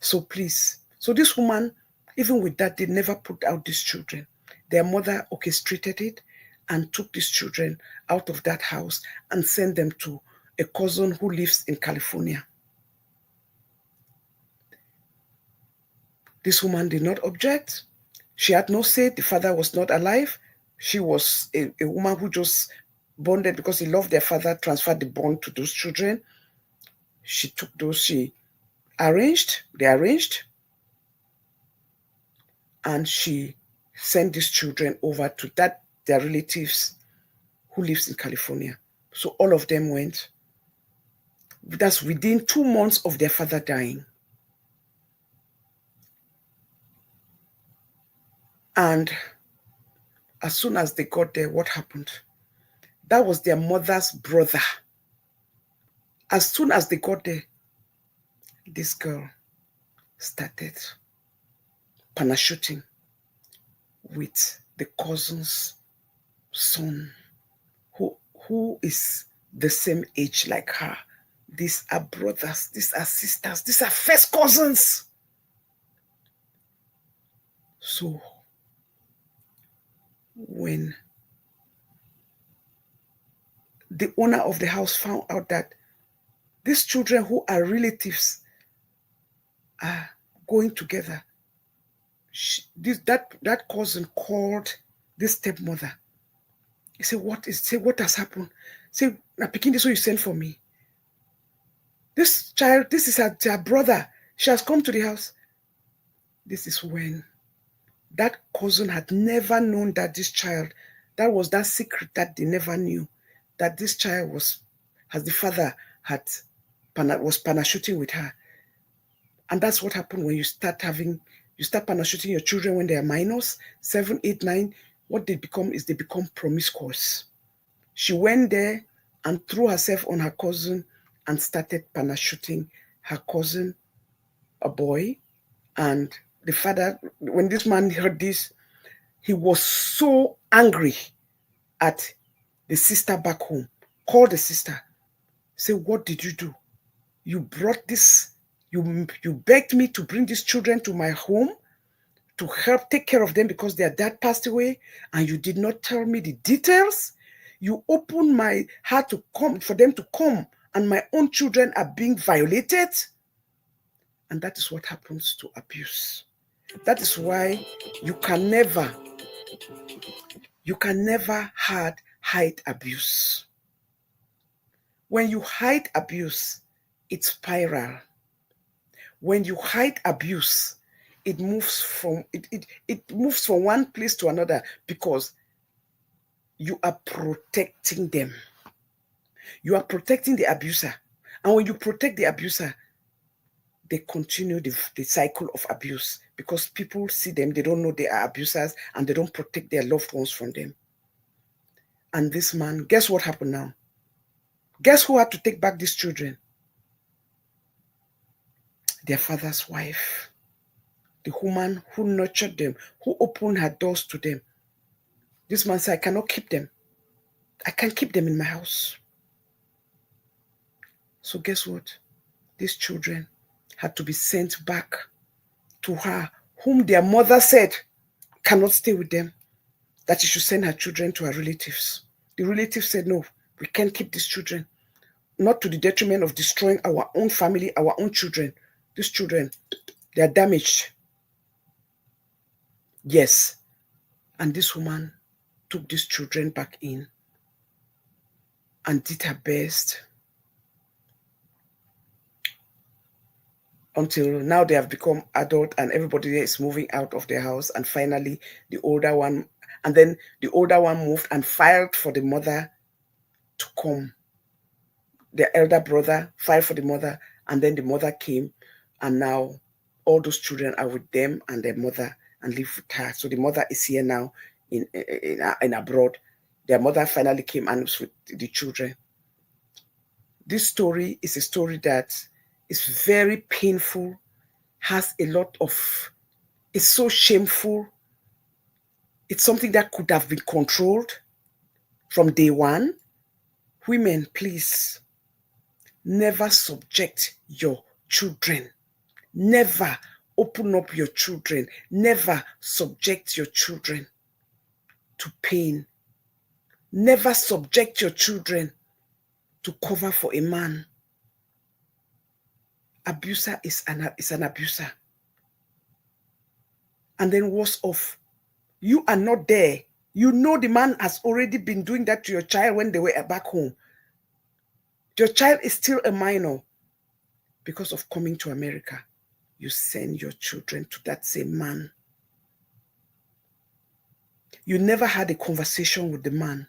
[SPEAKER 1] So please. So this woman, even with that, they never put out these children. Their mother orchestrated it and took these children out of that house and sent them to a cousin who lives in California. This woman did not object. She had no say. The father was not alive. She was a woman who just bonded because he loved their father, transferred the bond to those children. She took those, they arranged, and she sent these children over to their relatives who lives in California. So all of them went. That's within 2 months of their father dying. And as soon as they got there, what happened? That was their mother's brother. As soon as they got there, this girl started parachuting with the cousin's son, who is the same age like her. These are brothers, these are sisters, these are first cousins. So when the owner of the house found out that these children who are relatives are going together, that cousin called this stepmother. He said, what has happened? Say, now picking this one you sent for me. This child, this is her brother. She has come to the house. This is when that cousin had never known that this child, that was that secret that they never knew, that this child was, as the father had, was parachuting with her. And that's what happened when you start parachuting your children when they are minors, 7, 8, 9. What they become is they become promiscuous. She went there and threw herself on her cousin and started parachuting her cousin, a boy. And the father, when this man heard this, he was so angry at the sister back home. Called the sister, say, what did you do? You brought this, you begged me to bring these children to my home to help take care of them because their dad passed away, and you did not tell me the details. You opened my heart to come for them to come, and my own children are being violated. And that is what happens to abuse. That is why you can never hide abuse. When you hide abuse, it spirals. When you hide abuse, it moves from one place to another because you are protecting them. You are protecting the abuser. And when you protect the abuser, they continue the cycle of abuse because people see them, they don't know they are abusers, and they don't protect their loved ones from them. And this man, guess what happened now? Guess who had to take back these children? Their father's wife. The woman who nurtured them, who opened her doors to them. This man said, I cannot keep them. I can't keep them in my house. So guess what? These children had to be sent back to her, whom their mother said cannot stay with them, that she should send her children to her relatives. The relatives said, no, we can't keep these children, not to the detriment of destroying our own family, our own children. These children, they are damaged. Yes. And this woman took these children back in and did her best until now they have become adult and everybody there is moving out of their house. And finally, the older one moved and filed for the mother to come. The elder brother filed for the mother, and then the mother came, and now all those children are with them and their mother and live with her. So the mother is here now in abroad. Their mother finally came and was with the children. This story is a story that is very painful, has a lot of, it's so shameful. It's something that could have been controlled from day one. Women, please, never subject your children. Never open up your children. Never subject your children to pain. Never subject your children to cover for a man. Abuser is an abuser. And then worse off, you are not there. You know the man has already been doing that to your child when they were back home. Your child is still a minor. Because of coming to America, you send your children to that same man. You never had a conversation with the man.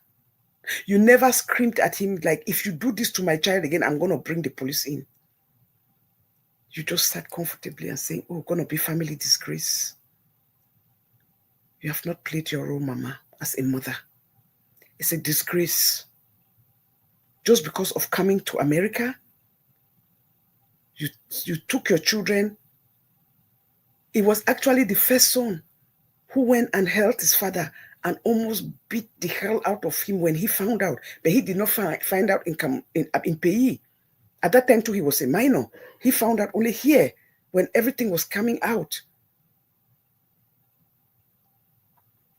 [SPEAKER 1] You never screamed at him like, if you do this to my child again, I'm going to bring the police in. You just sat comfortably and saying, oh, going to be family disgrace. You have not played your role, mama, as a mother. It's a disgrace. Just because of coming to America, you took your children. It was actually the first son who went and held his father and almost beat the hell out of him when he found out. But he did not find out in Pays. At that time too, he was a minor. He found out only here when everything was coming out.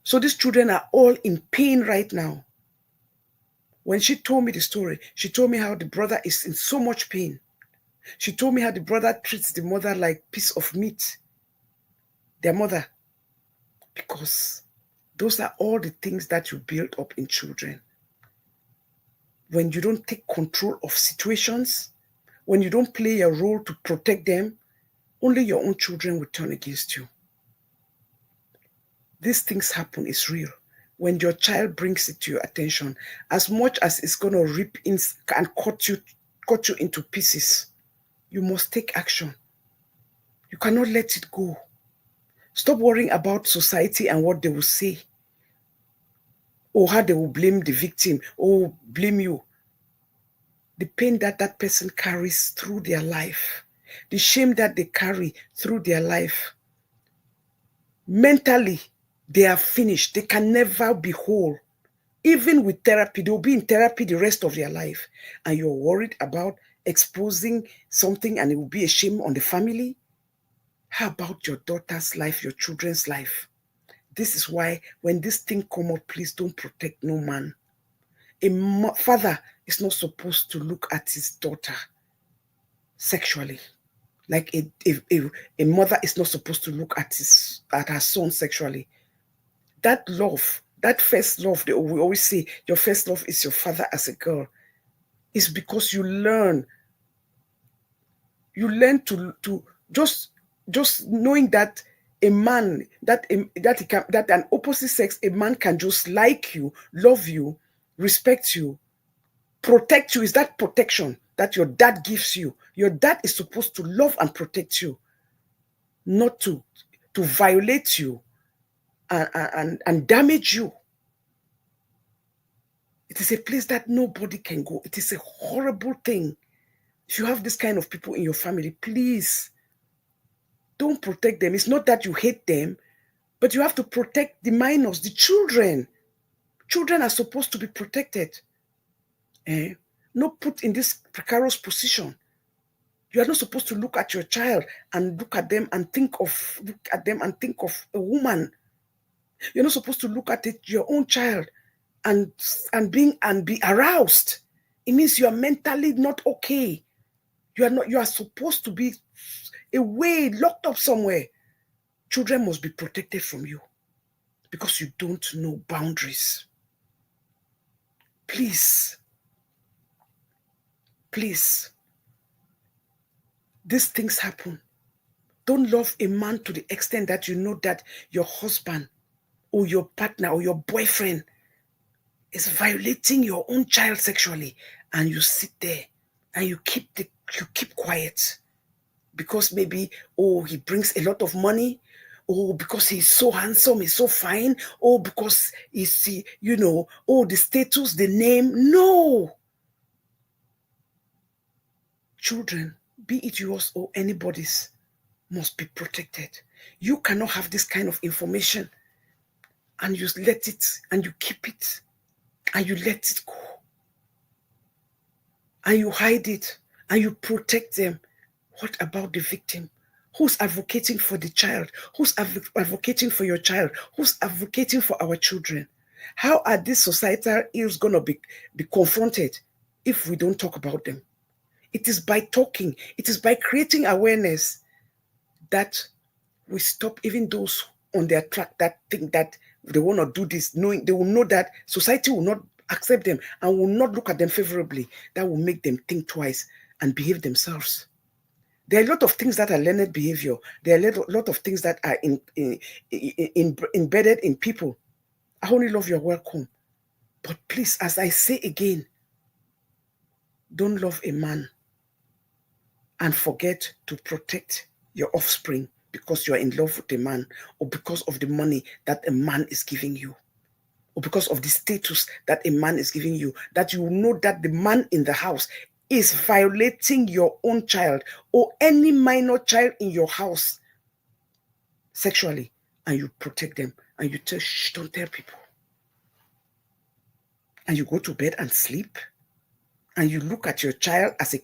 [SPEAKER 1] So these children are all in pain right now. When she told me the story, she told me how the brother is in so much pain. She told me how the brother treats the mother like a piece of meat. Their mother. Because those are all the things that you build up in children. When you don't take control of situations, when you don't play your role to protect them, only your own children will turn against you. these things happen is real. When your child brings it to your attention, as much as it's going to rip in and cut you into pieces, you must take action. You cannot let it go. Stop worrying about society and what they will say, or how they will blame the victim, or blame you. The pain that that person carries through their life, the shame that they carry through their life, mentally, they are finished. They can never be whole. Even with therapy, they'll be in therapy the rest of their life. And you're worried about exposing something and it will be a shame on the family. How about your daughter's life, your children's life? This is why when this thing come up, please don't protect no man. A father is not supposed to look at his daughter sexually. Like a mother is not supposed to look at her son sexually. That love, that first love, we always say your first love is your father as a girl, is because you learn to just knowing that a man, that an opposite sex, a man can just like you, love you, respect you, protect you. Is that protection that your dad gives you? Your dad is supposed to love and protect you, not to violate you and damage you. It is a place that nobody can go. It is a horrible thing. If you have this kind of people in your family, please don't protect them. It's not that you hate them, but you have to protect the minors, the children. Children are supposed to be protected. Not put in this precarious position. You are not supposed to look at your child and look at them and think of a woman. You're not supposed to look at your own child and be aroused. It means you are mentally not okay. You are supposed to be away, locked up somewhere. Children must be protected from you because you don't know boundaries. Please, these things happen. Don't love a man to the extent that you know that your husband or your partner or your boyfriend is violating your own child sexually, and you sit there and you keep quiet because maybe, he brings a lot of money, or because he's so handsome, he's so fine, or because the status, the name. No. Children, be it yours or anybody's, must be protected. You cannot have this kind of information and you let it, and you keep it, and you let it go, and you hide it, and you protect them. What about the victim? Who's advocating for the child? Who's advocating for your child? Who's advocating for our children? How are these societal ills going to be confronted if we don't talk about them? It is by talking, it is by creating awareness that we stop even those on their track that think that they want to do this, knowing they will know that society will not accept them and will not look at them favorably. That will make them think twice and behave themselves. There are a lot of things that are learned behavior. There are a lot of things that are embedded in people. I only love your welcome. But please, as I say again, don't love a man and forget to protect your offspring because you are in love with a man, or because of the money that a man is giving you, or because of the status that a man is giving you, that you know that the man in the house is violating your own child or any minor child in your house sexually, and you protect them and you tell, shh, don't tell people. And you go to bed and sleep, and you look at your child as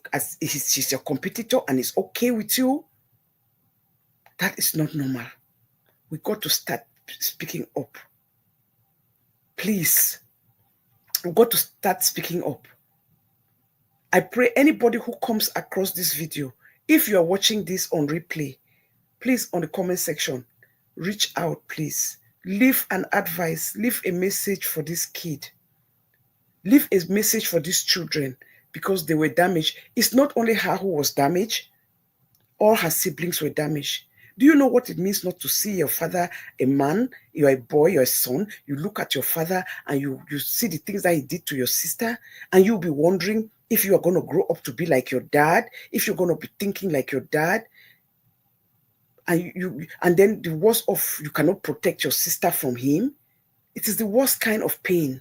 [SPEAKER 1] she's your competitor and it's okay with you. That is not normal. We got to start speaking up. Please, we got to start speaking up. I pray anybody who comes across this video, if you are watching this on replay, please, on the comment section, reach out, please. Leave an advice, leave a message for this kid. Leave a message for these children because they were damaged. It's not only her who was damaged, all her siblings were damaged. Do you know what it means not to see your father, a man, you're a boy, you're a son, you look at your father and you see the things that he did to your sister, and you'll be wondering if you are going to grow up to be like your dad, if you're going to be thinking like your dad, and then the worst of you cannot protect your sister from him. It is the worst kind of pain.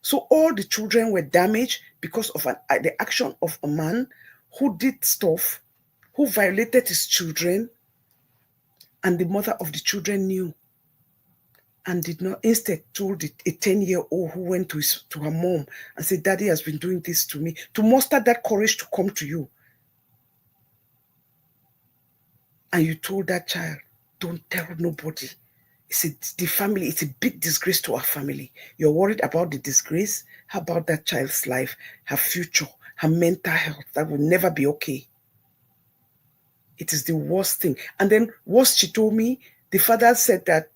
[SPEAKER 1] So all the children were damaged because of the action of a man who did stuff, who violated his children, and the mother of the children knew and did not, instead told a 10-year-old who went to her mom and said, Daddy has been doing this to me, to muster that courage to come to you. And you told that child, don't tell nobody. The family, it's a big disgrace to our family. You're worried about the disgrace. How about that child's life, her future, her mental health? That will never be okay. It is the worst thing. And then worse, she told me, the father said that,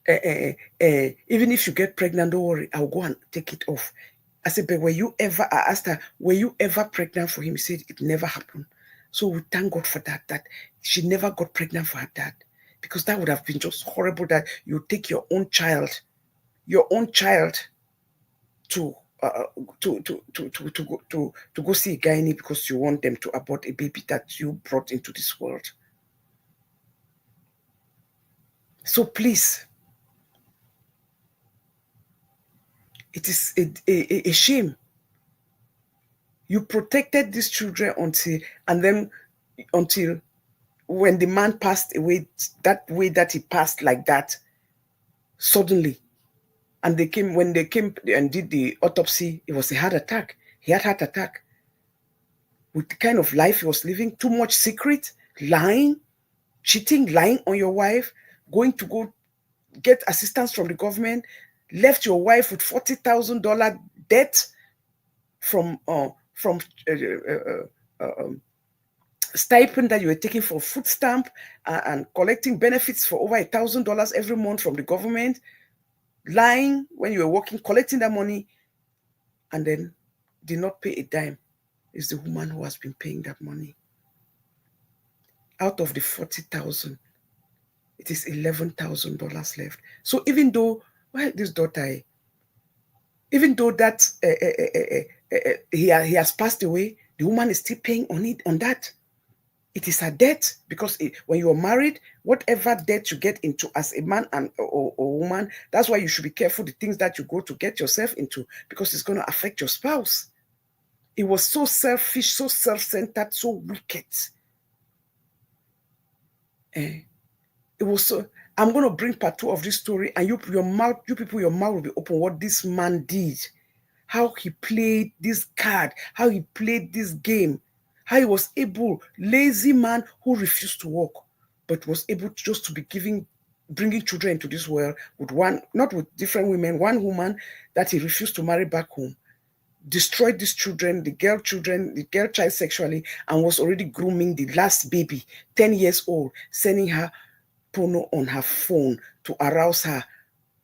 [SPEAKER 1] even if you get pregnant, don't worry, I'll go and take it off. I said, but I asked her, were you ever pregnant for him? He said, it never happened. So we thank God for that she never got pregnant for her dad. Because that would have been just horrible, that you take your own child to go see a gynae because you want them to abort a baby that you brought into this world. So please, it is a shame. You protected these children until when the man passed away, that way that he passed like that, suddenly. And when they came and did the autopsy, it was a heart attack. He had heart attack. With the kind of life he was living, too much secret, lying, cheating, lying on your wife, going to go get assistance from the government, left your wife with $40,000 debt from stipend that you were taking for food stamp, and collecting benefits for over $1,000 every month from the government, lying when you were working, collecting that money, and then did not pay a dime. Is the woman who has been paying that money. Out of the 40,000, it is $11,000 left. So even though, this daughter, even though that he has passed away, the woman is still paying on that. It is a debt, because when you are married, whatever debt you get into as a man or woman, that's why you should be careful the things that you go to get yourself into, because it's going to affect your spouse. It was so selfish, so self-centered, so wicked. It was so. I'm going to bring part 2 of this story, and you people, your mouth will be open. What this man did, how he played this card, how he played this game, how he was able, lazy man who refused to work, but was able just to be bringing children into this world with not with different women, one woman that he refused to marry back home, destroyed these children, the girl child sexually, and was already grooming the last baby, 10 years old, sending her porno on her phone to arouse her,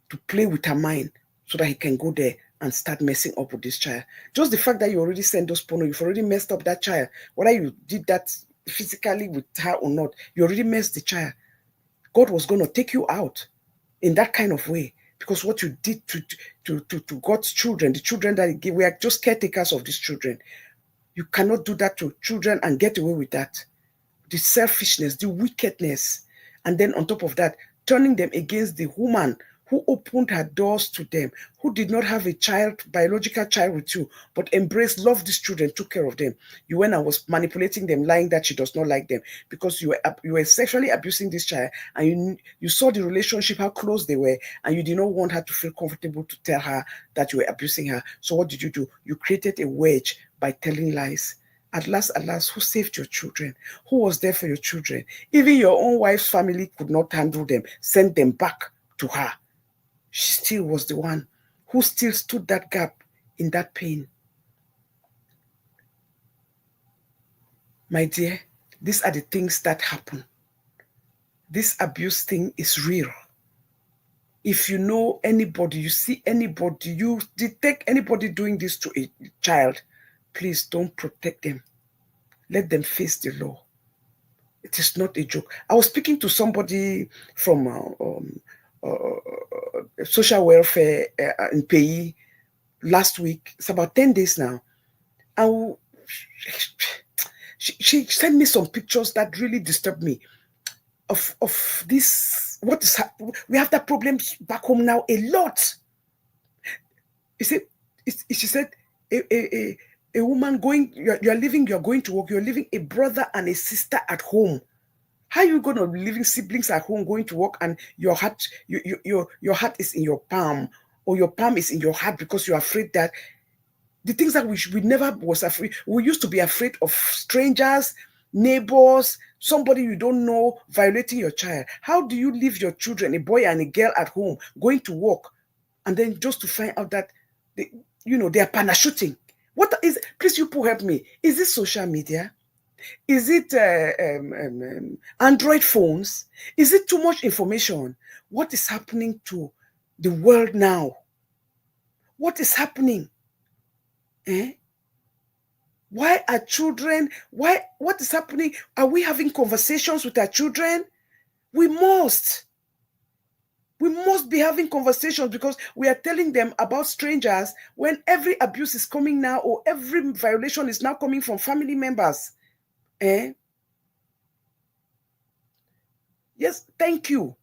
[SPEAKER 1] to play with her mind so that he can go there and start messing up with this child. Just the fact that you already sent those porno, you've already messed up that child. Whether you did that physically with her or not, you already messed the child. God was going to take you out in that kind of way, because what you did to God's children, the children that he gave, we are just caretakers of these children. You cannot do that to children and get away with that. The selfishness, the wickedness, and then on top of that, turning them against the woman who opened her doors to them, who did not have a biological child with you, but embraced, loved these children, took care of them. You went and was manipulating them, lying that she does not like them, because you were sexually abusing this child, and you saw the relationship, how close they were, and you did not want her to feel comfortable to tell her that you were abusing her. So what did you do? You created a wedge by telling lies. At last, who saved your children? Who was there for your children? Even your own wife's family could not handle them, send them back to her. She still was the one who still stood that gap in that pain. My dear, these are the things that happen. This abuse thing is real. If you know anybody, you see anybody, you detect anybody doing this to a child, please don't protect them. Let them face the law. It is not a joke. I was speaking to somebody from social welfare in Pays last week. It's about 10 days now. And she sent me some pictures that really disturbed me of this. What is we have that problem back home now a lot. She said, a woman going, you're living, you're going to work, you're leaving a brother and a sister at home. How are you going to be leaving siblings at home going to work and your heart, your heart is in your palm, or your palm is in your heart because you're afraid that the things that we never was afraid. We used to be afraid of strangers, neighbors, somebody you don't know violating your child. How do you leave your children, a boy and a girl at home, going to work, and then just to find out that they are parachuting? What is? Please, you help me. Is this social media? Is it Android phones? Is it too much information? What is happening to the world now? What is happening? Why are children? What is happening? Are we having conversations with our children? We must be having conversations, because we are telling them about strangers when every abuse is coming now, or every violation is now coming from family members. Yes, thank you.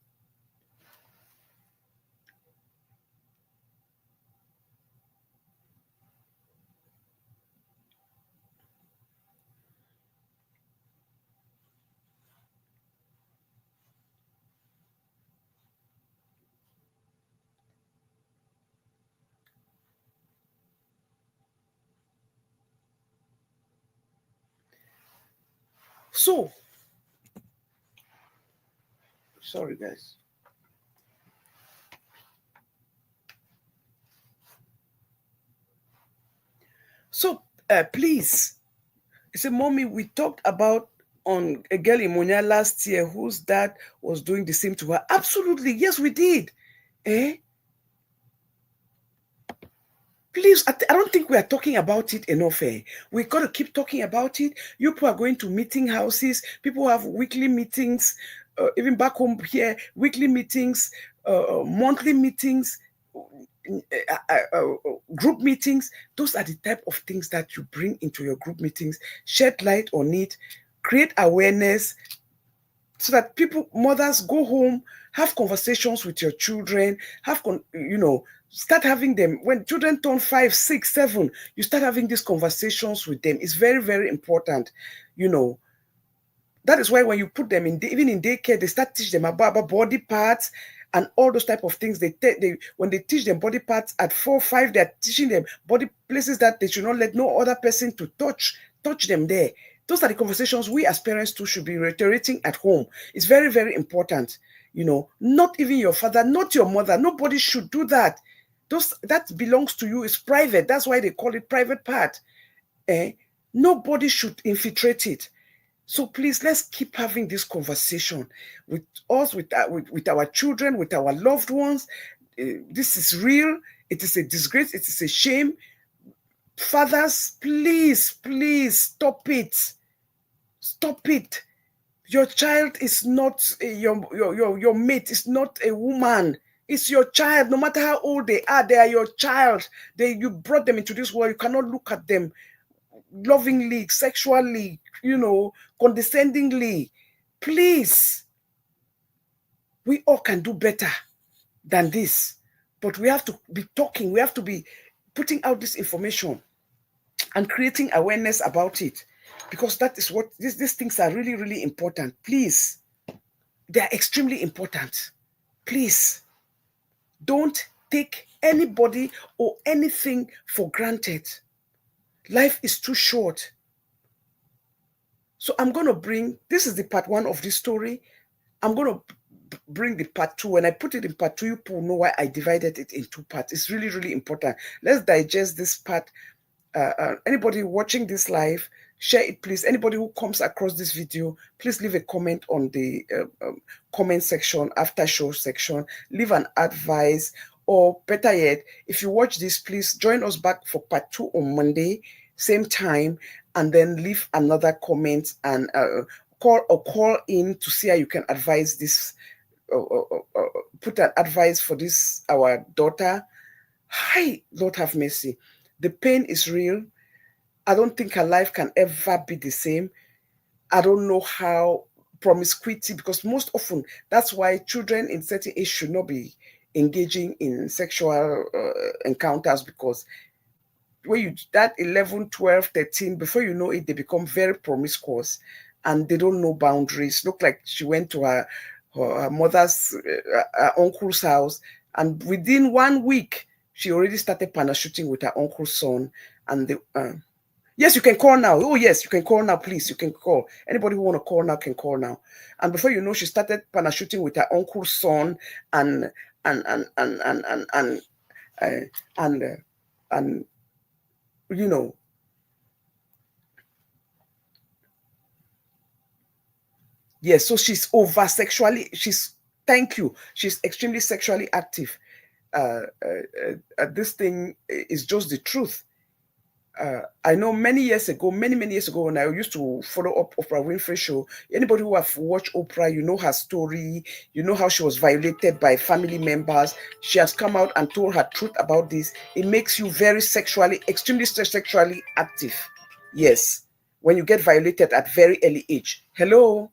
[SPEAKER 1] So, sorry guys. So, please, you see, Mommy, we talked about on a girl in Monya last year whose dad was doing the same to her. Absolutely, yes, we did. Please, I don't think we are talking about it enough. We got to keep talking about it. You people are going to meeting houses. People have weekly meetings, even back home here, weekly meetings, monthly meetings, group meetings. Those are the type of things that you bring into your group meetings. Shed light on it, create awareness, so that mothers go home, have conversations with your children, start having them. When children turn 5, 6, 7, you start having these conversations with them. It's very, very important. That is why when you put them even in daycare, they start teaching them about body parts and all those type of things. When they teach them body parts at 4, 5, they're teaching them body places that they should not let no other person to touch them there. Those are the conversations we as parents too should be reiterating at home. It's very, very important. Not even your father, not your mother. Nobody should do that. That belongs to you. It's private. That's why they call it private part. Nobody should infiltrate it. So please, let's keep having this conversation with us, with our children, with our loved ones. This is real. It is a disgrace. It is a shame. Fathers, please, please stop it. Stop it. Your child is not your mate. Is not a woman. It's your child. No matter how old they are your child. You brought them into this world. You cannot look at them lovingly, sexually, condescendingly. Please. We all can do better than this. But we have to be talking. We have to be putting out this information and creating awareness about it. Because that is what these things are really, really important. Please. They are extremely important. Please. Don't take anybody or anything for granted. Life is too short. So I'm going to bring, this is the part 1 of this story. I'm going to bring the part 2. When I put it in part 2, you people know why I divided it in 2 parts. It's really, really important. Let's digest this part. Anybody watching this live, share it, please. Anybody who comes across this video, please leave a comment on the comment section, after show section. Leave an advice, or better yet, if you watch this, please join us back for part 2 on Monday, same time, and then leave another comment and call in to see how you can advise this, put an advice for this our daughter. Hi, Lord have mercy. The pain is real. I don't think her life can ever be the same. I don't know how promiscuity, because most often that's why children in certain age should not be engaging in sexual encounters, because when you that 11, 12, 13, before you know it, they become very promiscuous and they don't know boundaries. Look like she went to her mother's her uncle's house, and within 1 week she already started parachuting with her uncle's son. And the yes, you can call now. Oh yes, you can call now, please. You can call. Anybody who want to call now can call now. And before you know, she started parachuting with her uncle's son, and and and and and and and uh, and, uh, and you know, yes. So she's over sexually. Thank you. She's extremely sexually active. This thing is just the truth. I know many years ago, many years ago, when I used to follow up Oprah Winfrey show, anybody who have watched Oprah, you know her story, you know how she was violated by family members. She has come out and told her truth about this. It makes you very extremely sexually active. Yes, when you get violated at very early age. Hello.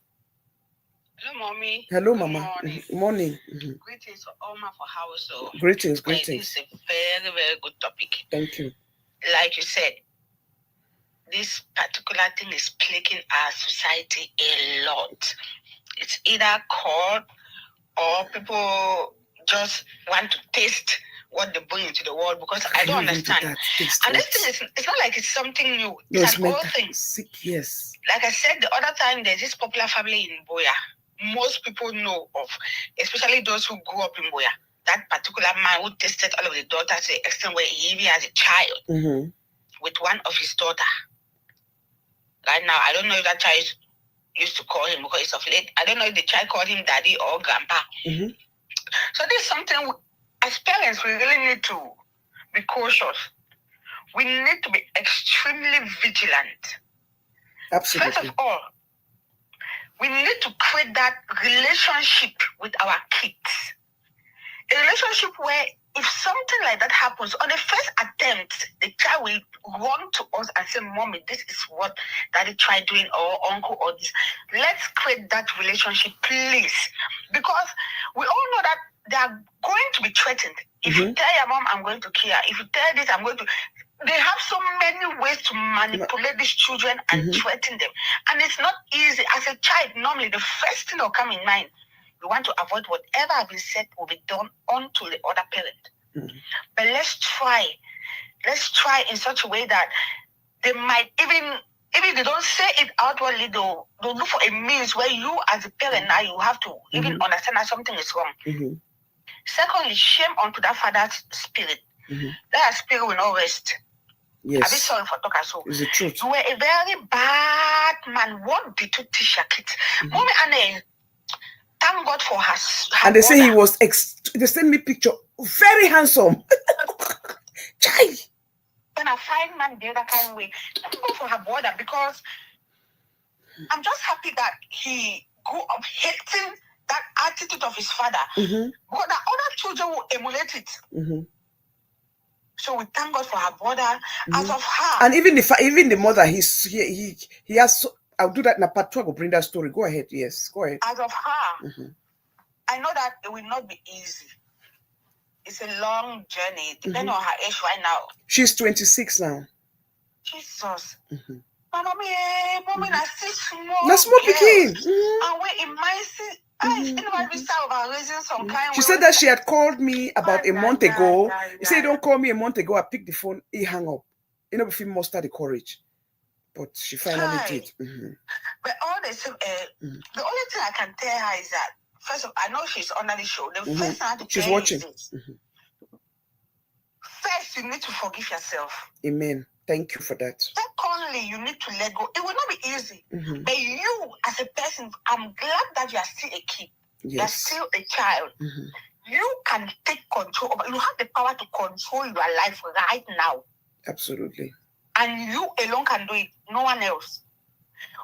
[SPEAKER 3] Hello, mommy.
[SPEAKER 1] Hello,
[SPEAKER 3] Good
[SPEAKER 1] mama.
[SPEAKER 3] morning.
[SPEAKER 1] Morning.
[SPEAKER 3] Greetings for Oma for house.
[SPEAKER 1] Greetings.
[SPEAKER 3] This is a very, very good topic.
[SPEAKER 1] Thank you.
[SPEAKER 3] Like you said, this particular thing is plaguing our society a lot. It's either called or people just want to taste what they bring into the world, because I don't understand. And this thing is, it's not like it's something new.
[SPEAKER 1] No,
[SPEAKER 3] it's an old thing.
[SPEAKER 1] Sick, yes.
[SPEAKER 3] Like I said the other time, there's this popular family in Boya. Most people know of, especially those who grew up in Boya. That particular man who tested all of the daughters to the extent where he even has a child with one of his daughter. Right now, I don't know if that child used to call him because it's of late. I don't know if the child called him daddy or grandpa. So this is something, as parents, we really need to be cautious. We need to be extremely vigilant.
[SPEAKER 1] Absolutely.
[SPEAKER 3] First of all, we need to create that relationship with our kids. A relationship where if something like that happens, on the first attempt, the child will run to us and say, Mommy, this is what daddy tried doing, or uncle, or this. Let's create that relationship, please. Because we all know that they are going to be threatened. If you tell your mom, I'm going to kill her. If you tell this, I'm going to... They have so many ways to manipulate these children and threaten them. And it's not easy. As a child, normally the first thing that will come in mind, we want to avoid whatever has been said will be done onto the other parent. But let's try in such a way that they might even if they don't say it outwardly, they'll look for a means where you as a parent now you have to even understand that something is wrong. Secondly, shame onto that father's spirit. That spirit will not rest.
[SPEAKER 1] Yes.
[SPEAKER 3] I'll be sorry for talking so.
[SPEAKER 1] It's the truth.
[SPEAKER 3] You were a very bad man. What did you teach your kids? Mommy Anne, thank God for her
[SPEAKER 1] and they say
[SPEAKER 3] brother.
[SPEAKER 1] he was they sent me picture, very handsome. Chai.
[SPEAKER 3] When I find man the other kind of way, thank God for her brother, because I'm just happy that he grew up hating that attitude of his father. But the other children will emulate it. So we thank God for her brother. Out of her,
[SPEAKER 1] and even the mother, he has. I'll do that in a part 2. I will bring that story. Go ahead. Yes, go ahead.
[SPEAKER 3] Out of her, I know that it will not be easy. It's a long journey, depending on her age right now.
[SPEAKER 1] She's 26 now.
[SPEAKER 3] Jesus. Mommy, na still small.
[SPEAKER 1] Na small pikin.
[SPEAKER 3] And when it might see,
[SPEAKER 1] she said that she had called me about a month ago. He said, don't call me a month ago. I picked the phone. He hung up. You know, if he mustered the courage. But she finally did.
[SPEAKER 3] But all the only thing I can tell her is that, first of all, I know she's on the show. The first thing I have to
[SPEAKER 1] she's
[SPEAKER 3] tell
[SPEAKER 1] watching.
[SPEAKER 3] Is this. First, you need to forgive yourself.
[SPEAKER 1] Amen. Thank you for that.
[SPEAKER 3] Secondly, you need to let go. It will not be easy. But you, as a person, I'm glad that you are still a kid. Yes. You are still a child. You can take control. You have the power to control your life right now.
[SPEAKER 1] Absolutely.
[SPEAKER 3] And you alone can do it. No one else.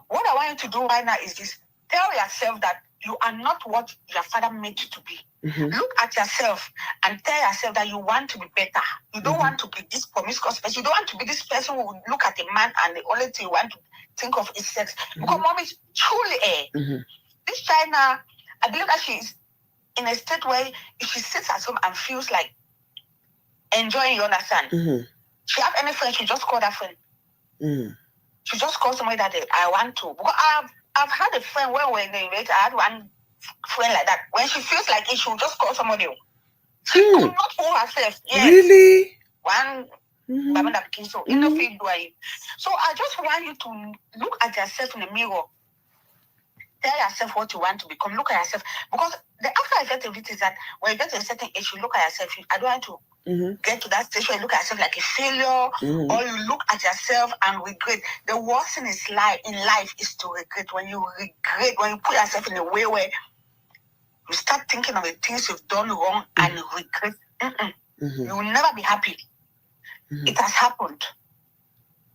[SPEAKER 3] What I want you to do right now is this. Tell yourself that you are not what your father made you to be. Look at yourself and tell yourself that you want to be better. You don't want to be this promiscuous person. You don't want to be this person who will look at a man and the only thing you want to think of is sex. Because mom is truly this child now, I believe that she is in a state where if she sits at home and feels like enjoying, you understand? She have any friend, she just call that friend. She just call somebody that I want to. Because I've had a friend when we were in the I had one friend like that. When she feels like it, she will just call somebody. She could not hold herself. Yes.
[SPEAKER 1] Really?
[SPEAKER 3] One so in the field way. So I just want you to look at yourself in the mirror. Tell yourself what you want to become. Look at yourself. Because the after effect of it is that when you get to a certain age, you look at yourself. I don't want to get to that stage where you look at yourself like a failure, or you look at yourself and regret. The worst thing in life is to regret. When you put yourself in a way where you start thinking of the things you've done wrong and regret, you will never be happy. It has happened.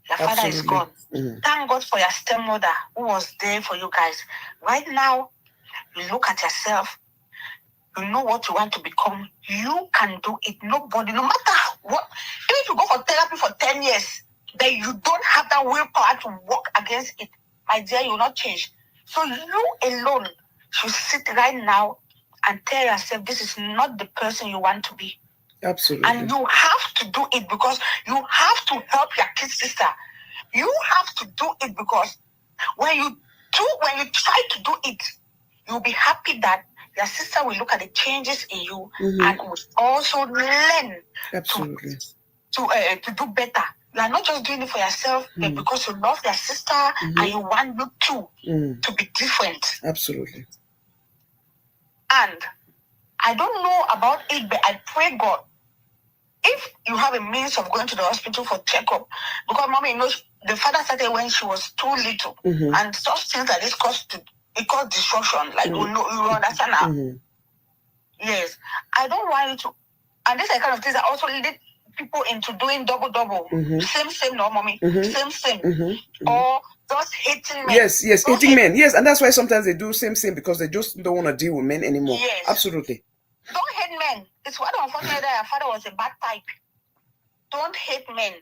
[SPEAKER 3] Your father is gone. Thank God for your stepmother who was there for you guys. Right now, you look at yourself. You know what you want to become. You can do it. Nobody, no matter what. Even if you go for therapy for 10 years, then you don't have that willpower to work against it. My dear, you will not change. So you alone should sit right now and tell yourself this is not the person you want to be.
[SPEAKER 1] Absolutely.
[SPEAKER 3] And you have to do it because you have to help your kid sister. You have to do it because when you try to do it, you'll be happy that your sister will look at the changes in you and will also learn to do better. You are not just doing it for yourself, but because you love your sister and you want you to be different.
[SPEAKER 1] Absolutely.
[SPEAKER 3] And I don't know about it, but I pray God, if you have a means of going to the hospital for checkup, because mommy knows the father started when she was too little, and such things like this caused destruction. Like you understand now. Yes, I don't want you to, and these are kind of things that also lead people into doing double. Same, no, mommy, same, or just hating men.
[SPEAKER 1] Yes, hating men. Yes, and that's why sometimes they do same because they just don't want to deal with men anymore.
[SPEAKER 3] Yes,
[SPEAKER 1] absolutely.
[SPEAKER 3] Don't hate men. It's what unfortunately that your father was a bad type. Don't hate men.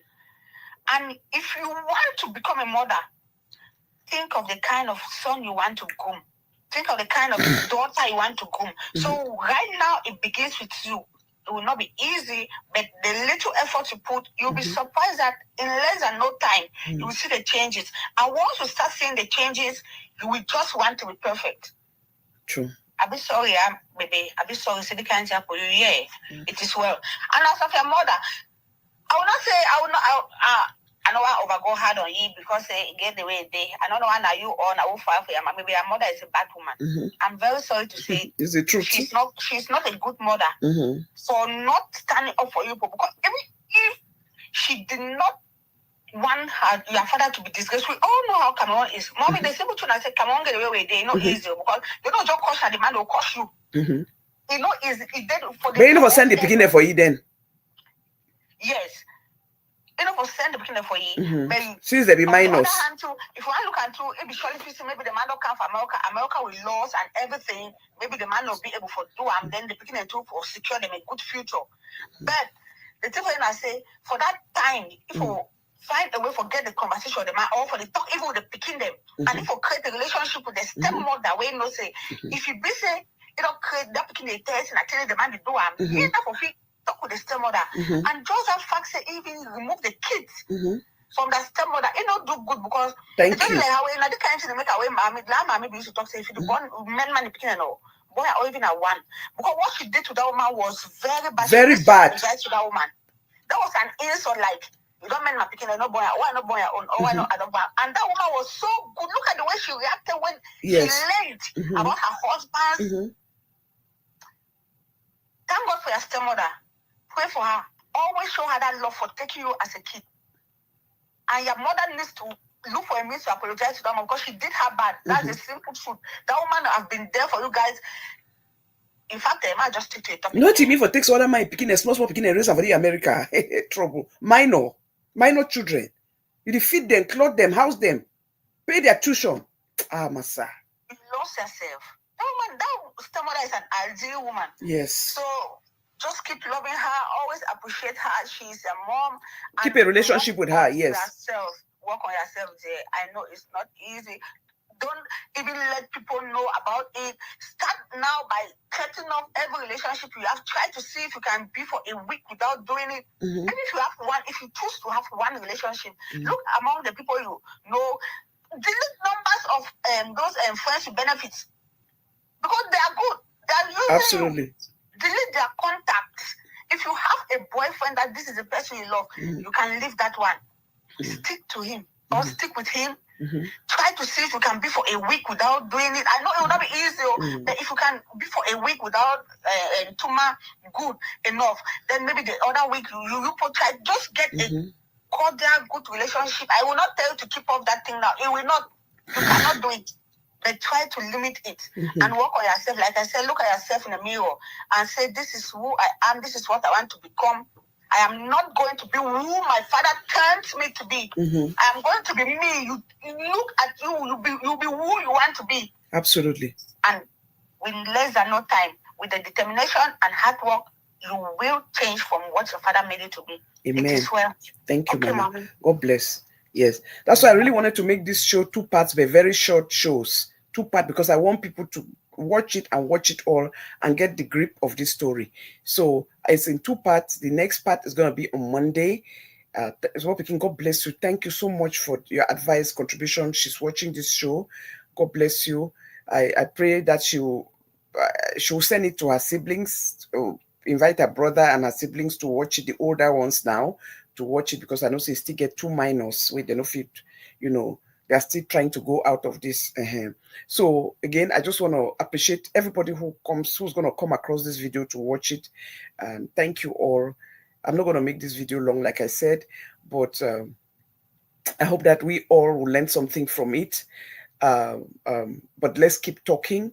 [SPEAKER 3] And if you want to become a mother, think of the kind of son you want to groom. Think of the kind of daughter you want to groom. So right now, it begins with you. It will not be easy, but the little effort you put, you'll be surprised that in less than no time, you will see the changes. And once you start seeing the changes, you will just want to be perfect.
[SPEAKER 1] True.
[SPEAKER 3] I'll be sorry, baby. I'll be sorry. See the kind of for you. Yeah, it is well. And as of your mother, I will not say I don't want to overgo hard on you because it get the way it did. I don't know why you or I will file for your mom. Maybe your mother is a bad woman. I'm very sorry to say.
[SPEAKER 1] Is the truth?
[SPEAKER 3] She's not a good mother for not standing up for you. Because even if she did not want your father to be disgraced, we all know how Cameroon is. Mommy, the simple truth I said, Cameroon get away with it. Not easy because they don't just cost her, the man will cost you. You know, is it dead for the.
[SPEAKER 1] But you never send the beginning for you then.
[SPEAKER 3] Yes. You know, for send the beginning for you. But
[SPEAKER 1] since they be minors.
[SPEAKER 3] The hand too, if you want to look at it, it be surely maybe the man don't come from America. America will lose and everything. Maybe the man will be able to do and then the beginning too for secure them a good future. But the thing I say, for that time, if you find a way for get the conversation with the man or for the talk even with the picking them, and if you create a relationship with the stepmother way no say, if you be say you don't create that picking the test and I tell you the man to do you have to talk with the stepmother and just that fact say even remove the kids from the stepmother, it don't do good because
[SPEAKER 1] thank you.
[SPEAKER 3] Like how the kind of make away mommy used to talk say if you born men man picking and all boy or even a one because what she did to that woman was very bad.
[SPEAKER 1] Very bad.
[SPEAKER 3] To that woman. That was an insult like you don't mean my picking no boy, why not boy your own, or why not other boy. And that woman was so good. Look at the way she reacted when she learned about her husband. Thank God for your stepmother. Pray for her. Always show her that love for taking you as a kid. And your mother needs to look for a means to apologize to them because she did her bad. That's the simple truth. That woman has been there for you guys. In fact, I might just take to a topic.
[SPEAKER 1] Not even for takes other my picking a small picking a race for the America. Trouble. Minor children. You feed them, clothe them, house them. pay their tuition. Ah, Massa.
[SPEAKER 3] You lost yourself. That woman, that stepmother is an ideal woman.
[SPEAKER 1] Yes.
[SPEAKER 3] So just keep loving her, always appreciate her. She's a mom.
[SPEAKER 1] Keep a relationship with her, yes.
[SPEAKER 3] Yourself. Work on yourself there. I know it's not easy. Don't even let people know about it. Start now by cutting off every relationship you have. Try to see if you can be for a week without doing it.
[SPEAKER 1] Mm-hmm.
[SPEAKER 3] And if you have one, if you choose to have one relationship, look among the people you know. Delete numbers of those friends with benefits, because they are good. They are using
[SPEAKER 1] Absolutely.
[SPEAKER 3] you. Delete their contacts. If you have a boyfriend that this is the person you love, you can leave that one. Stick to him or stick with him. Try to see if you can be for a week without doing it. I know it will not be easy, but if you can be for a week without Tuma good enough, then maybe the other week you try. Just get a cordial, good relationship. I will not tell you to keep off that thing now. It will not. You cannot do it. But try to limit it and work on yourself. Like I said, look at yourself in the mirror and say, this is who I am. This is what I want to become. I am not going to be who my father turns me to be. I am going to be me. You look at you. You'll be who you want to be.
[SPEAKER 1] Absolutely.
[SPEAKER 3] And with less than no time, with the determination and hard work, you will change from what your father made you to be.
[SPEAKER 1] Amen.
[SPEAKER 3] It is well.
[SPEAKER 1] Thank you,
[SPEAKER 3] Okay,
[SPEAKER 1] Mama.
[SPEAKER 3] Mommy.
[SPEAKER 1] God bless. Yes. That's why I really wanted to make this show 2 parts, but very short shows. 2 parts, because I want people to watch it and watch it all and get the grip of this story. So it's in 2 parts. The next part is going to be on Monday. God bless you. Thank you so much for your advice, contribution. She's watching this show. God bless you. I pray that she'll send it to her siblings, invite her brother and her siblings to watch it, the older ones now, to watch it, because I know they still get 2 minors where they don't fit, they are still trying to go out of this. So again, I just want to appreciate everybody who's going to come across this video to watch it. And thank you all. I'm not going to make this video long, like I said, but I hope that we all will learn something from it. But let's keep talking.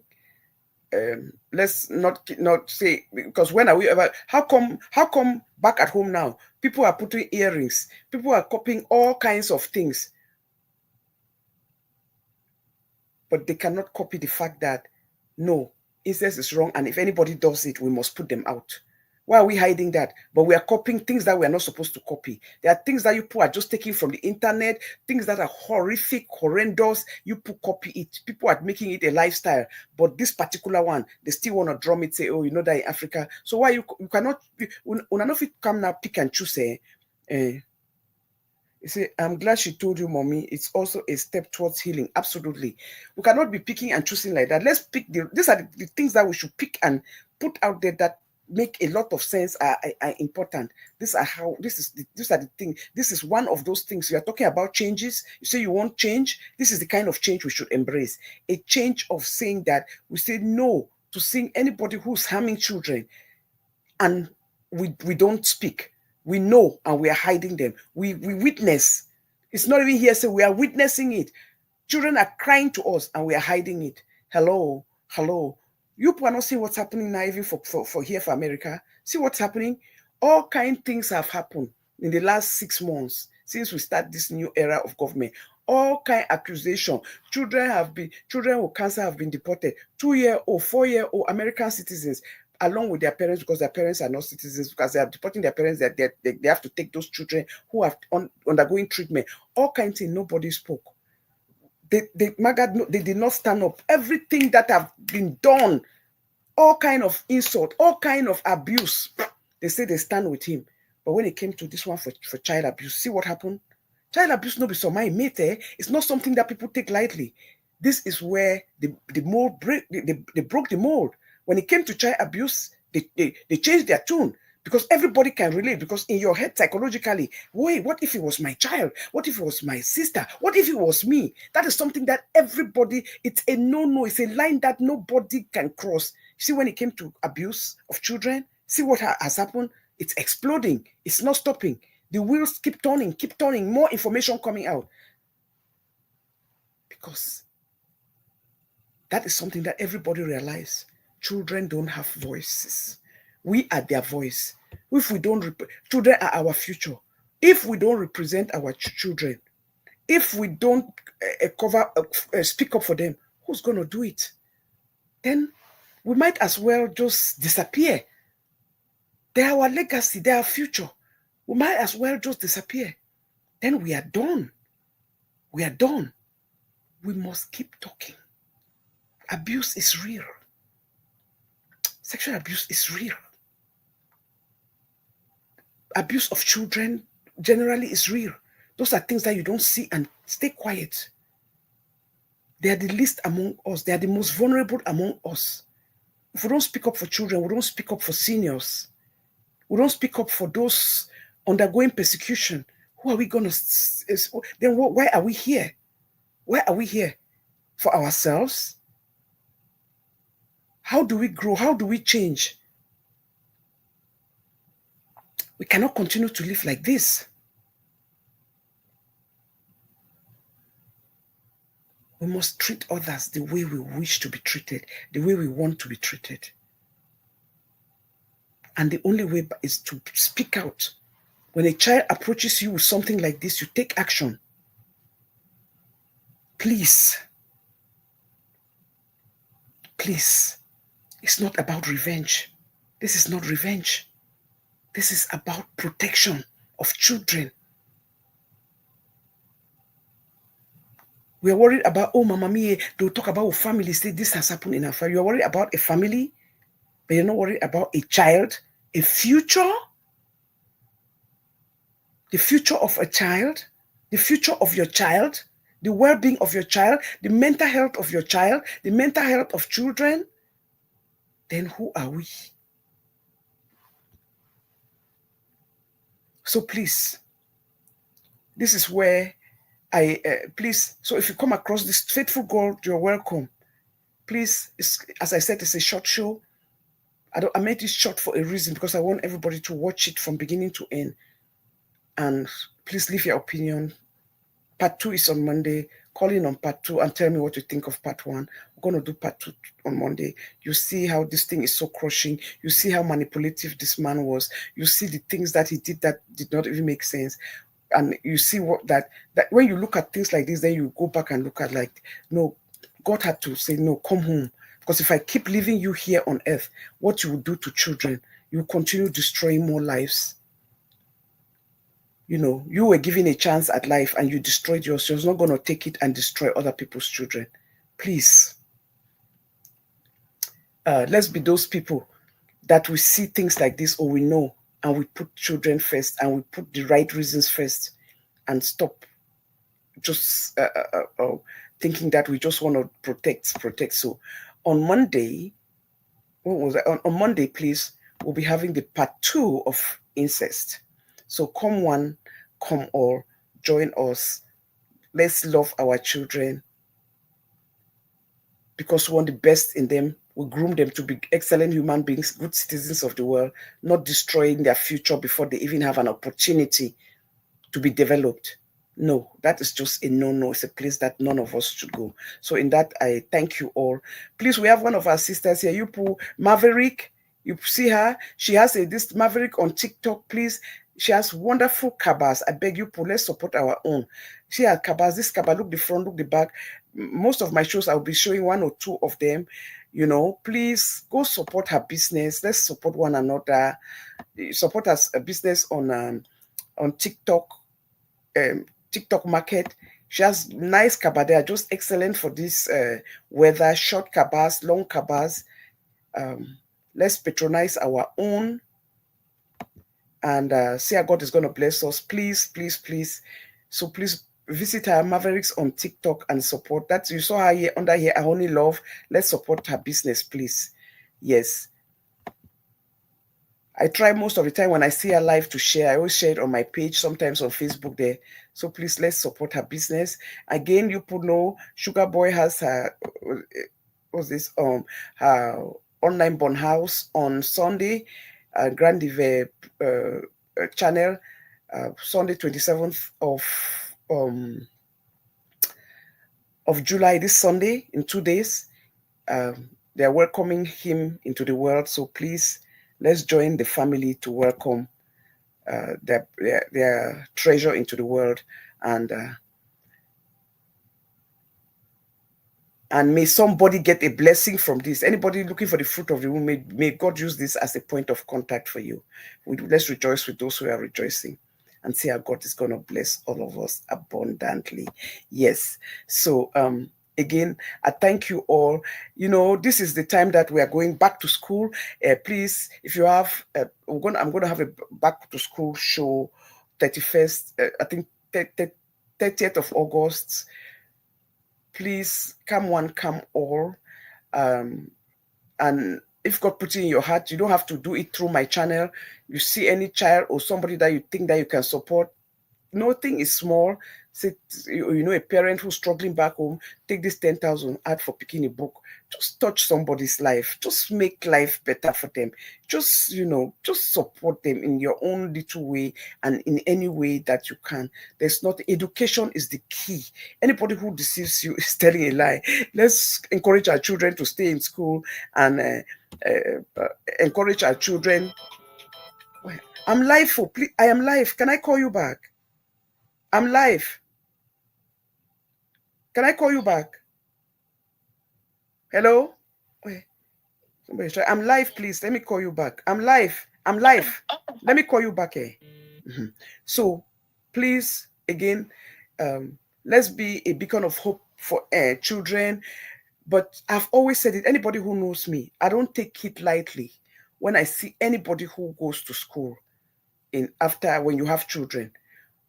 [SPEAKER 1] Let's not say, because when are we ever, how come back at home now people are putting earrings, people are copying all kinds of things, but they cannot copy the fact that no, incest is wrong, and if anybody does it, we must put them out. Why are we hiding that? But we are copying things that we are not supposed to copy. There are things that you people are just taking from the internet, things that are horrific, horrendous. You people copy it. People are making it a lifestyle. But this particular one, they still want to drum it, say, oh, you know that in Africa. So why you cannot, when I know if you come now, pick and choose, you say, I'm glad she told you, mommy, it's also a step towards healing. Absolutely. We cannot be picking and choosing like that. Let's pick these are the things that we should pick and put out there that make a lot of sense, are important. These are the things. This is one of those things. You are talking about changes. You say you want change. This is the kind of change we should embrace. A change of saying that we say no to seeing anybody who's harming children, and we don't speak. We know and we are hiding them. We witness. It's not even hearsay. We are witnessing it. Children are crying to us and we are hiding it. Hello. You people are not seeing what's happening now, even for here for America. See what's happening? All kind of things have happened in the last 6 months since we start this new era of government. All kind of accusation. Children with cancer have been deported. 2-year-old, 4-year-old American citizens, along with their parents, because their parents are not citizens, because they are deporting their parents, that they have to take those children who are undergoing treatment. All kinds of things, nobody spoke. They did not stand up. Everything that have been done, all kind of insult, all kind of abuse, they say they stand with him. But when it came to this one for child abuse, see what happened? Child abuse no be some mate. It's not something that people take lightly. This is where the mold they broke the mold. When it came to child abuse, they changed their tune, because everybody can relate. Because in your head, psychologically, wait, what if it was my child? What if it was my sister? What if it was me? That is something that everybody, it's a no. It's a line that nobody can cross. See, when it came to abuse of children, see what has happened? It's exploding. It's not stopping. The wheels keep turning, more information coming out. Because that is something that everybody realizes. Children don't have voices. We are their voice. If we don't, children are our future. If we don't represent our children, If we don't speak up for them, who's going to do it? Then we might as well just disappear. They're our legacy, they're our future. We might as well just disappear. Then we are done. We are done. We must keep talking. Abuse is real. Sexual abuse is real. Abuse of children generally is real. Those are things that you don't see and stay quiet. They are the least among us. They are the most vulnerable among us. If we don't speak up for children, we don't speak up for seniors. We don't speak up for those undergoing persecution. Who are we going to... Then why are we here? Why are we here? For ourselves? How do we grow? How do we change? We cannot continue to live like this. We must treat others the way we wish to be treated, the way we want to be treated. And the only way is to speak out. When a child approaches you with something like this, you take action. Please. Please. It's not about revenge. This is not revenge. This is about protection of children. We are worried about, oh, Mama Mia, they'll talk about families, say this has happened in our family. You're worried about a family, but you're not worried about a child, a future, the future of a child, the future of your child, the well-being of your child, the mental health of your child, the mental health of children. Then who are we? So please, this is where please, so if you come across this faithful girl, you're welcome. Please, as I said, it's a short show. I made this short for a reason, because I want everybody to watch it from beginning to end. And please leave your opinion. Part 2 is on Monday. Call in on part 2 and tell me what you think of part 1. We're going to do part 2 on Monday. You see how this thing is so crushing. You see how manipulative this man was. You see the things that he did that did not even make sense. And you see what that when you look at things like this, then you go back and look at, like, no, God had to say, no, come home. Because if I keep leaving you here on earth, what you will do to children, you will continue destroying more lives. You know, you were given a chance at life and you destroyed yours. You're not going to take it and destroy other people's children. Please. Let's be those people that we see things like this, or we know, and we put children first, and we put the right reasons first, and stop just thinking that we just want to protect. So on Monday, what was it? On Monday, please, we'll be having the part 2 of incest. So come one, come all, join us. Let's love our children, because we want the best in them. We groom them to be excellent human beings, good citizens of the world, not destroying their future before they even have an opportunity to be developed. No, that is just a no-no. It's a place that none of us should go. So in that, I thank you all. Please, we have one of our sisters here, Yupu Maverick. You see her? She has this Maverick on TikTok, please. She has wonderful cabas. I beg you, let's support our own. She has cabas. This cabas, look the front, look the back. Most of my shows, I'll be showing 1 or 2 of them. You know, please go support her business. Let's support one another. Support us a business on TikTok, TikTok market. She has nice cabas. They are just excellent for this weather. Short cabas, long cabas. Let's patronize our own. And see how God is going to bless us. Please, please, please. So please visit her Mavericks on TikTok and support that. You saw her here under here, I Only Love. Let's support her business, please. Yes. I try most of the time when I see her live to share. I always share it on my page, sometimes on Facebook there. So please, let's support her business. Again, you put know Sugar Boy has her, what's this? Her online born house on Sunday. Grand Dive channel, Sunday 27th of July, this Sunday, in 2 days. They are welcoming him into the world. So please, let's join the family to welcome their treasure into the world. And And may somebody get a blessing from this. Anybody looking for the fruit of the womb, may God use this as a point of contact for you. Let's rejoice with those who are rejoicing and see how God is going to bless all of us abundantly. Yes. So, again, I thank you all. You know, this is the time that we are going back to school. Please, if you have, I'm going to have a back to school show 31st, I think 30th of August. Please come one, come all. And if God puts it in your heart, you don't have to do it through my channel. You see any child or somebody that you think that you can support, nothing is small. Say, you know, a parent who's struggling back home, take this 10,000, add for picking a book. Just touch somebody's life. Just make life better for them. Just, you know, just support them in your own little way and in any way that you can. There's not, education is the key. Anybody who deceives you is telling a lie. Let's encourage our children to stay in school and encourage our children. I'm live for, please, I am live. Can I call you back? I'm live. Can I call you back? Hello? Wait, somebody's trying. I'm live, please. Let me call you back. I'm live. I'm live. Let me call you back. So, please, again, let's be a beacon of hope for children. But I've always said it, anybody who knows me, I don't take it lightly when I see anybody who goes to school when you have children,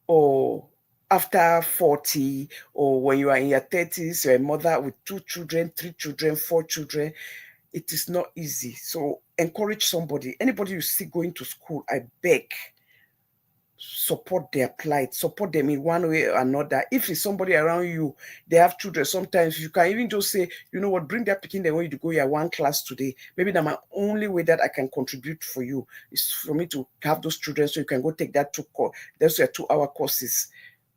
[SPEAKER 1] or after 40, or when you are in your 30s, you're a mother with 2 children, 3 children, 4 children. It is not easy. So encourage somebody. Anybody you see going to school, I beg, support their plight, support them in one way or another. If it's somebody around you, they have children, sometimes you can even just say, you know what, bring that picking them when you go your one class today. Maybe that's my only way that I can contribute for you is for me to have those children so you can go take that 2-hour courses.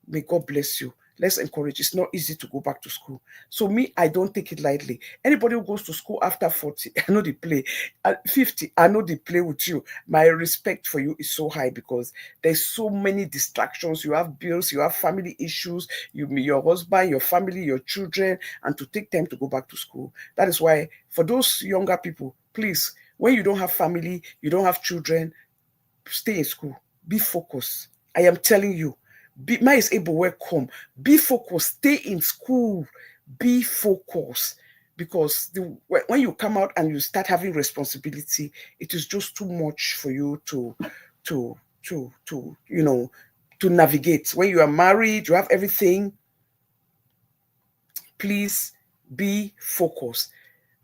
[SPEAKER 1] May God bless you. Let's encourage. It's not easy to go back to school. So me, I don't take it lightly. Anybody who goes to school after 40, I know they play. At 50, I know they play with you. My respect for you is so high because there's so many distractions. You have bills, you have family issues, your husband, your family, your children, and to take time to go back to school. That is why for those younger people, please, when you don't have family, you don't have children, stay in school. Be focused. I am telling you. Mine is able welcome. Be focused. Stay in school. Be focused. Because when you come out and you start having responsibility, it is just too much for you to you know, to navigate. When you are married, you have everything. Please be focused.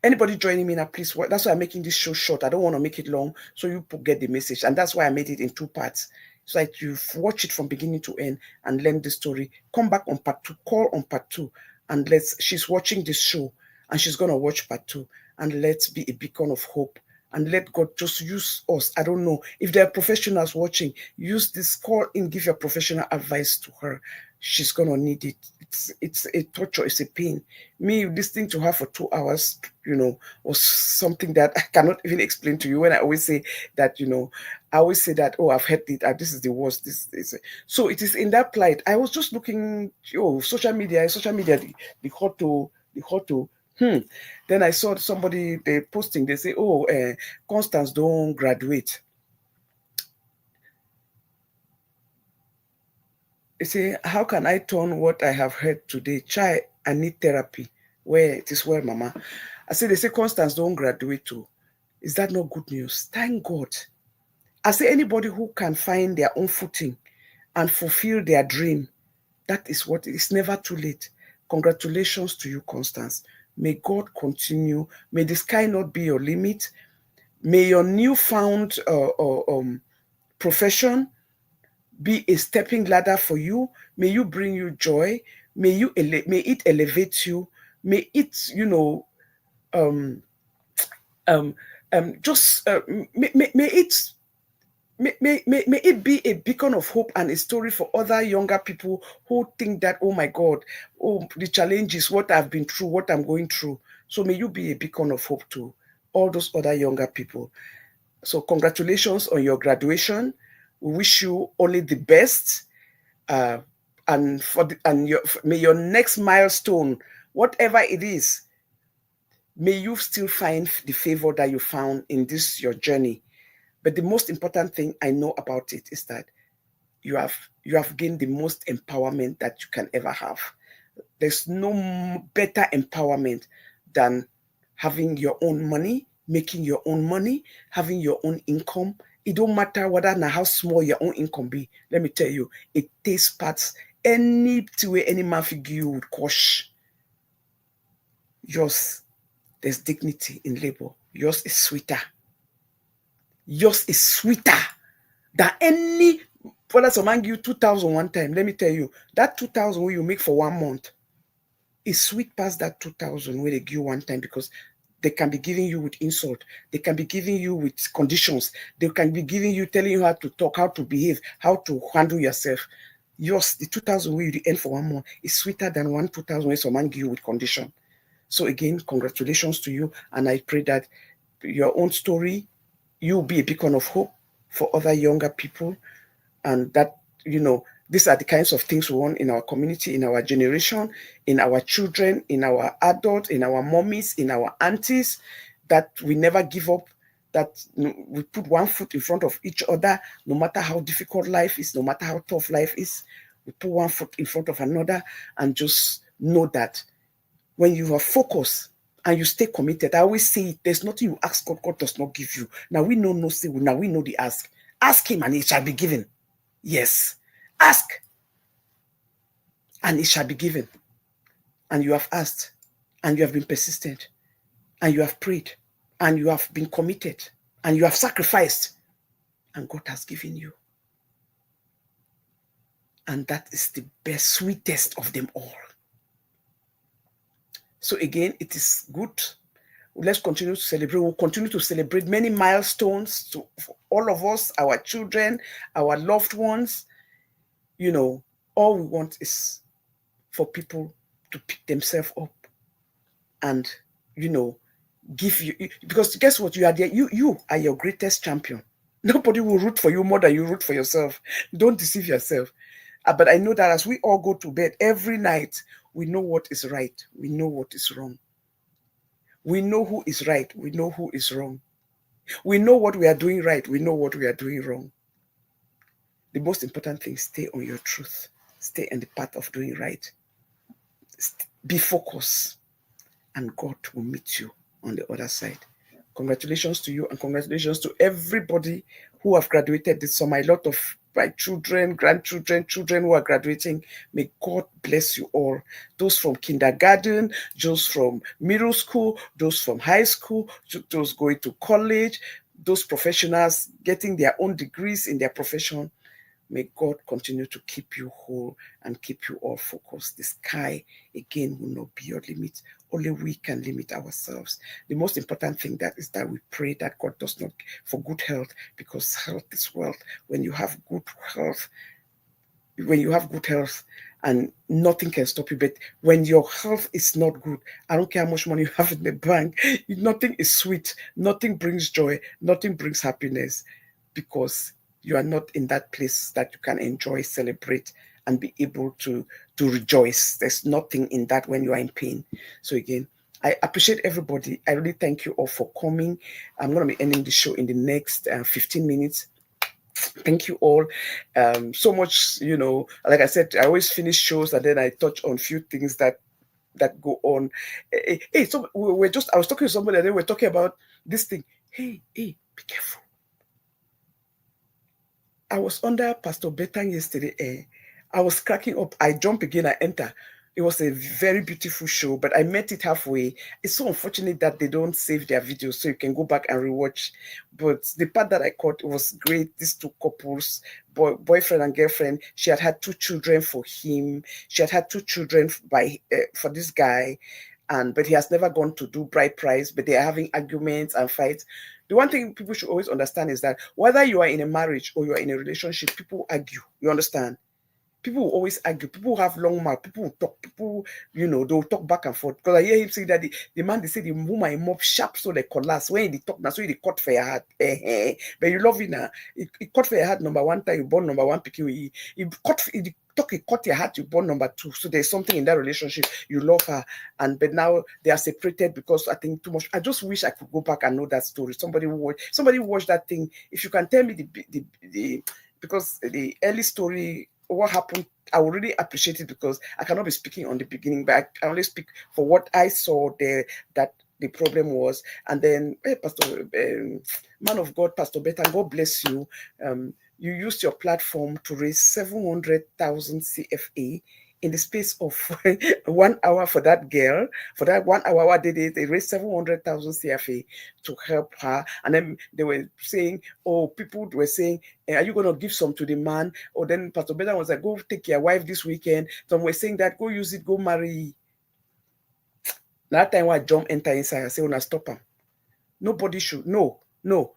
[SPEAKER 1] Anybody joining me now, please. That's why I'm making this show short. I don't want to make it long, so you get the message. And that's why I made it in 2 parts. So that you watch it from beginning to end and learn the story. Come back on part 2, call on part 2, and she's watching this show and she's gonna watch part 2. And let's be a beacon of hope and let God just use us. I don't know if there are professionals watching. Use this call in, give your professional advice to her. She's gonna need it. It's a torture. It's a pain. Me listening to her for 2 hours, you know, was something that I cannot even explain to you. When I always say that, you know, I always say that, oh, I've heard it. This is the worst. This is so. It is in that plight. I was just looking, social media, the hot. Then I saw somebody they posting. They say, oh, Constance don't graduate. They say, how can I turn what I have heard today? Chai, I need therapy. Where it is well, Mama. I say, they say Constance don't graduate too. Is that not good news? Thank God. I say anybody who can find their own footing and fulfill their dream, that is what it's never too late. Congratulations to you, Constance. May God continue. May the sky not be your limit. May your newfound profession be a stepping ladder for you. May you bring you joy. May it elevate you. May it, you know, may it may it be a beacon of hope and a story for other younger people who think that, oh my God, oh, the challenges, what I've been through, what I'm going through. So may you be a beacon of hope to all those other younger people. So congratulations on your graduation. We wish you only the best. And may your next milestone, whatever it is, May you still find the favor that you found in this your journey. But the most important thing I know about it is that you have gained the most empowerment that you can ever have. There's no better empowerment than having your own money, making your own money, having your own income. It don't matter whether now how small your own income be. Let me tell you, it takes parts any way any man figure you would cost. Yours, there's dignity in labor. Yours is sweeter. Yours is sweeter than any whether someone give you 2,000 one time. Let me tell you, that 2,000 you make for 1 month is sweet past that 2,000 where they give you one time, because they can be giving you with insult. They can be giving you with conditions. They can be giving you, telling you how to talk, how to behave, how to handle yourself. Yours, the 2,000 where you end for 1 month is sweeter than 2,000 where someone give you with condition. So again, congratulations to you. And I pray that your own story, you'll be a beacon of hope for other younger people. And that, these are the kinds of things we want in our community, in our generation, in our children, in our adults, in our mommies, in our aunties, that we never give up, that we put one foot in front of each other, no matter how difficult life is, no matter how tough life is, we put one foot in front of another and just know that when you are focused and you stay committed, I always say there's nothing you ask God, God does not give you. Now we know no say, now we know the ask. Ask him and it shall be given. Yes. Ask and it shall be given. And you have asked and you have been persistent and you have prayed and you have been committed and you have sacrificed and God has given you. And that is the best, sweetest of them all. So again, it is good. Let's continue to celebrate. We'll continue to celebrate many milestones for all of us, our children, our loved ones. All we want is for people to pick themselves up and, give you, because guess what? You are there. You are your greatest champion. Nobody will root for you more than you root for yourself. Don't deceive yourself. But I know that as we all go to bed every night, we know what is right. We know what is wrong. We know who is right. We know who is wrong. We know what we are doing right. We know what we are doing wrong. The most important thing, stay on your truth. Stay on the path of doing right. Be focused. And God will meet you on the other side. Congratulations to you and congratulations to everybody who have graduated this summer. A lot of my children, grandchildren, children who are graduating. May God bless you all. Those from kindergarten, those from middle school, those from high school, those going to college, those professionals getting their own degrees in their profession. May God continue to keep you whole and keep you all focused. The sky, again, will not be your limit. Only we can limit ourselves. The most important thing that is that we pray that God does not, for good health, because health is wealth. When you have good health, and nothing can stop you. But when your health is not good, I don't care how much money you have in the bank, nothing is sweet, nothing brings joy, nothing brings happiness, because you are not in that place that you can enjoy, celebrate, and be able to rejoice. There's nothing in that when you are in pain. So again, I appreciate everybody. I really thank you all for coming. I'm going to be ending the show in the next 15 minutes. Thank you all so much. Like I said, I always finish shows and then I touch on few things that go on. Hey, so I was talking to somebody and then we're talking about this thing. Hey, be careful. I was under Pastor Betan yesterday. I was cracking up. I jump again, I enter. It was a very beautiful show, but I met it halfway. It's so unfortunate that they don't save their videos so you can go back and rewatch. But the part that I caught was great. These two couples, boyfriend and girlfriend, she had 2 children for him. She had 2 children for this guy. But he has never gone to do bride price, but they are having arguments and fights. The one thing people should always understand is that whether you are in a marriage or you are in a relationship, people argue. You understand? People will always argue. People have long mouth. People will talk. People, they'll talk back and forth. Because I hear him say that the man, they say the woman mob sharp so they collapse. When they talk now, so they cut for your heart. But you love it now. He cut for your heart number one time, you born number one picking. He talk, you cut your heart, you born number 2. So there's something in that relationship. You love her, but now they are separated because I think too much. I just wish I could go back and know that story. Somebody watch that thing. If you can tell me the because the early story, what happened, I would really appreciate it, because I cannot be speaking on the beginning, but I only speak for what I saw there, that the problem was. And then, hey, Pastor, man of God, Pastor Bethan, God bless you. You used your platform to raise 700,000 CFA in the space of 1 hour for that girl. For that 1 hour, what they raised 700,000 CFA to help her. And then they were saying, people were saying, are you going to give some to the man? Or then Pastor Bethan was like, go take your wife this weekend. Some were saying that, go use it, go marry. That time when I jump enter inside, I say, "Una stop him. Nobody should." No.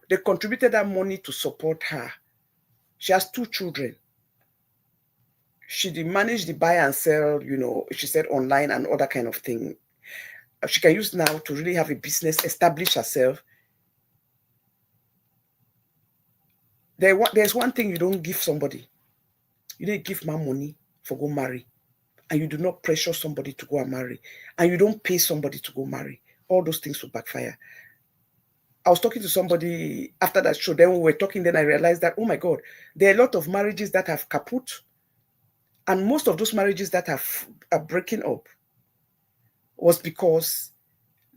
[SPEAKER 1] They contributed that money to support her. She has 2 children. She did manage the buy and sell, she said online and other kind of thing. She can use now to really have a business, establish herself. There's one thing you don't give somebody. You don't give man money for go marry. And you do not pressure somebody to go and marry. And you don't pay somebody to go marry. All those things will backfire. I was talking to somebody after that show. Then we were talking, then I realized that, oh my God, there are a lot of marriages that have kaput. And most of those marriages that are breaking up was because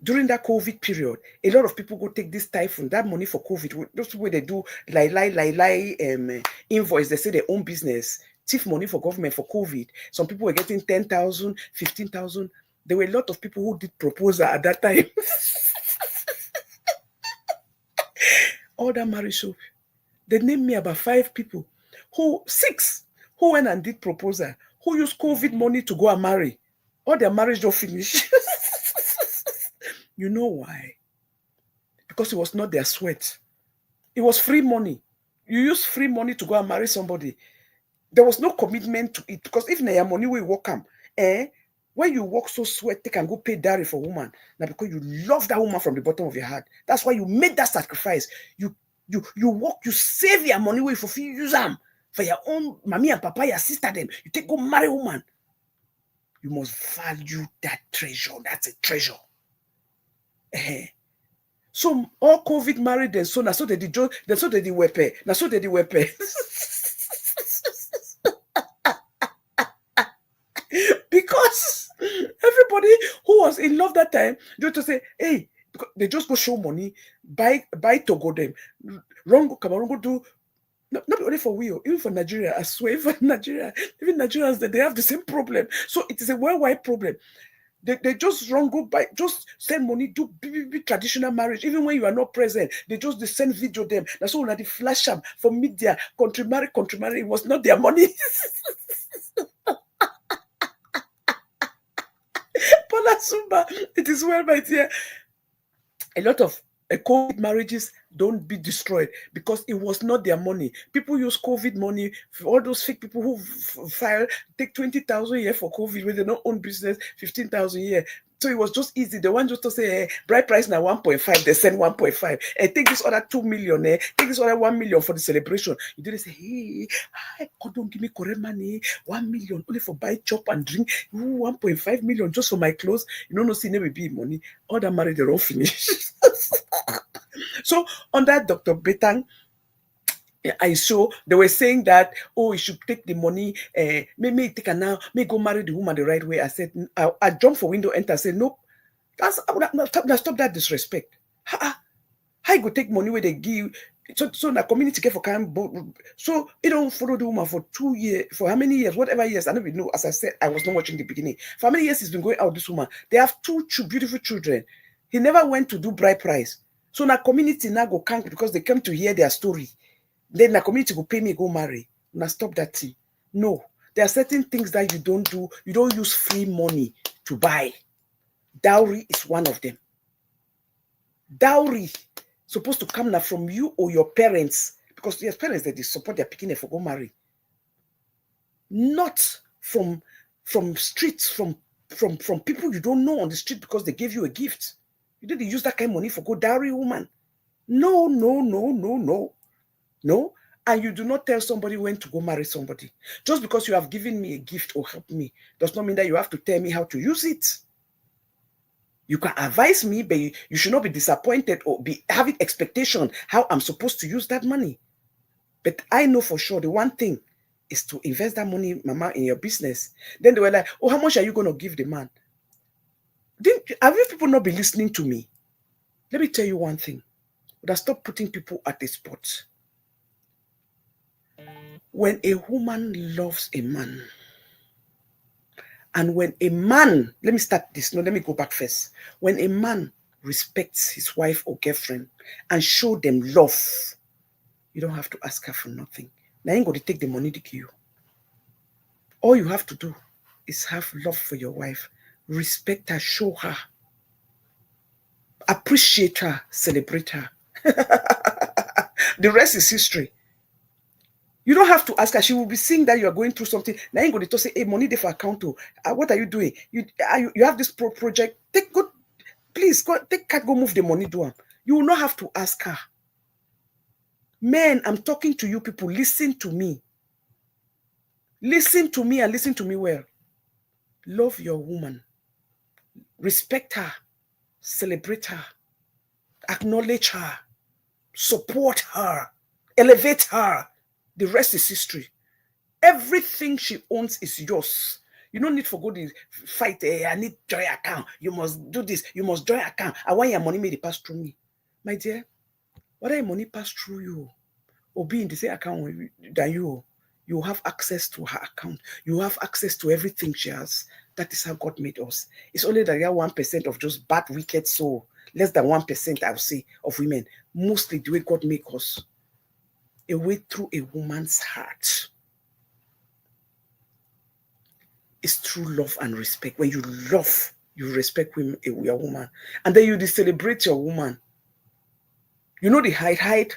[SPEAKER 1] during that COVID period, a lot of people go take this typhoon, that money for COVID. Those way they do invoice, they say their own business, thief money for government for COVID. Some people were getting 10,000, 15,000. There were a lot of people who did proposal at that time. All that marriage show. They named me about 5 people, 6 who went and did proposal, who used COVID money to go and marry. All their marriage don't finish. You know why? Because it was not their sweat. It was free money. You use free money to go and marry somebody. There was no commitment to it, because if your money will work when you work so sweat, they can go pay dowry for woman. Now because you love that woman from the bottom of your heart. That's why you made that sacrifice. You work, you save your money way for use them for your own mommy and papa, your sister them. You take go marry woman. You must value that treasure. That's a treasure. So all COVID married and so now so they did wepe. Now so they did wepe. Because everybody who was in love that time just to say, hey, they just go show money, buy Togo them. Wrong Cameroon do not only for we, even for Nigeria. I swear, even Nigeria, even Nigerians, they have the same problem. So it is a worldwide problem. They just go by, just send money, do big traditional marriage, even when you are not present. They send video them. That's all that they flash them for media. Country marry. It was not their money. Paula Sumba, it is well, my dear. A lot of COVID marriages don't be destroyed because it was not their money. People use COVID money. All those fake people who file take 20,000 a year for COVID when they don't own business, 15,000 a year. So it was just easy. The one just to say, bride price now 1.5, they send 1.5. And take this other 2 million, take this other 1 million for the celebration. You didn't say, hey, God don't give me correct money, 1 million only for buy, chop and drink. 1.5 million just for my clothes. You don't know, see, never be money. All that marriage, they're all finished. So on that, Dr. Bethan, I saw they were saying that, you should take the money, may take her now, may go marry the woman the right way. I said, I jumped for window, enter, I said, nope, stop that disrespect. How you go take money where they give? So the community care for kind, so you don't follow the woman for 2 years, for how many years, whatever years, I don't even know. As I said, I was not watching the beginning. For how many years he's been going out with this woman? They have 2 beautiful children. He never went to do bride price. So now community now go can't because they came to hear their story. Then the community go pay me, go marry. Now stop that thing. No. There are certain things that you don't do. You don't use free money to buy. Dowry is one of them. Dowry supposed to come now from you or your parents. Because your parents, they support their picking for go marry. Not from streets, from people you don't know on the street because they gave you a gift. You didn't use that kind of money for go dowry woman. No. And you do not tell somebody when to go marry somebody. Just because you have given me a gift or helped me does not mean that you have to tell me how to use it. You can advise me, but you should not be disappointed or be having expectation how I'm supposed to use that money. But I know for sure the one thing is to invest that money, mama, in your business. Then they were like, oh, how much are you going to give the man? Have you people not been listening to me? Let me tell you one thing. That stop putting people at the spot. When a woman loves a man, and when a man, let me start this, no, let me go back first. When a man respects his wife or girlfriend and show them love, you don't have to ask her for nothing. Now, I ain't going to take the money to give you. All you have to do is have love for your wife, respect her, show her, appreciate her, celebrate her. The rest is history. You don't have to ask her. She will be seeing that you are going through something. Now you go to say, hey, money there for account. What are you doing? You have this project. Please go move the money to her. You will not have to ask her. Men, I'm talking to you people. Listen to me. Listen to me and listen to me well. Love your woman. Respect her. Celebrate her. Acknowledge her. Support her. Elevate her. The rest is history. Everything she owns is yours. You don't need to go to fight. Hey, I need joint account. You must do this. You must joint account. I want your money made it pass through me. My dear, whether your money pass through you or be in the same account than you have access to her account. You have access to everything she has. That is how God made us. It's only that you have 1% of just bad, wicked soul. Less than 1%, I would say, of women. Mostly the way God made us. A way through a woman's heart. It's through love and respect. When you love, you respect your woman. And then you celebrate your woman. You know the hide.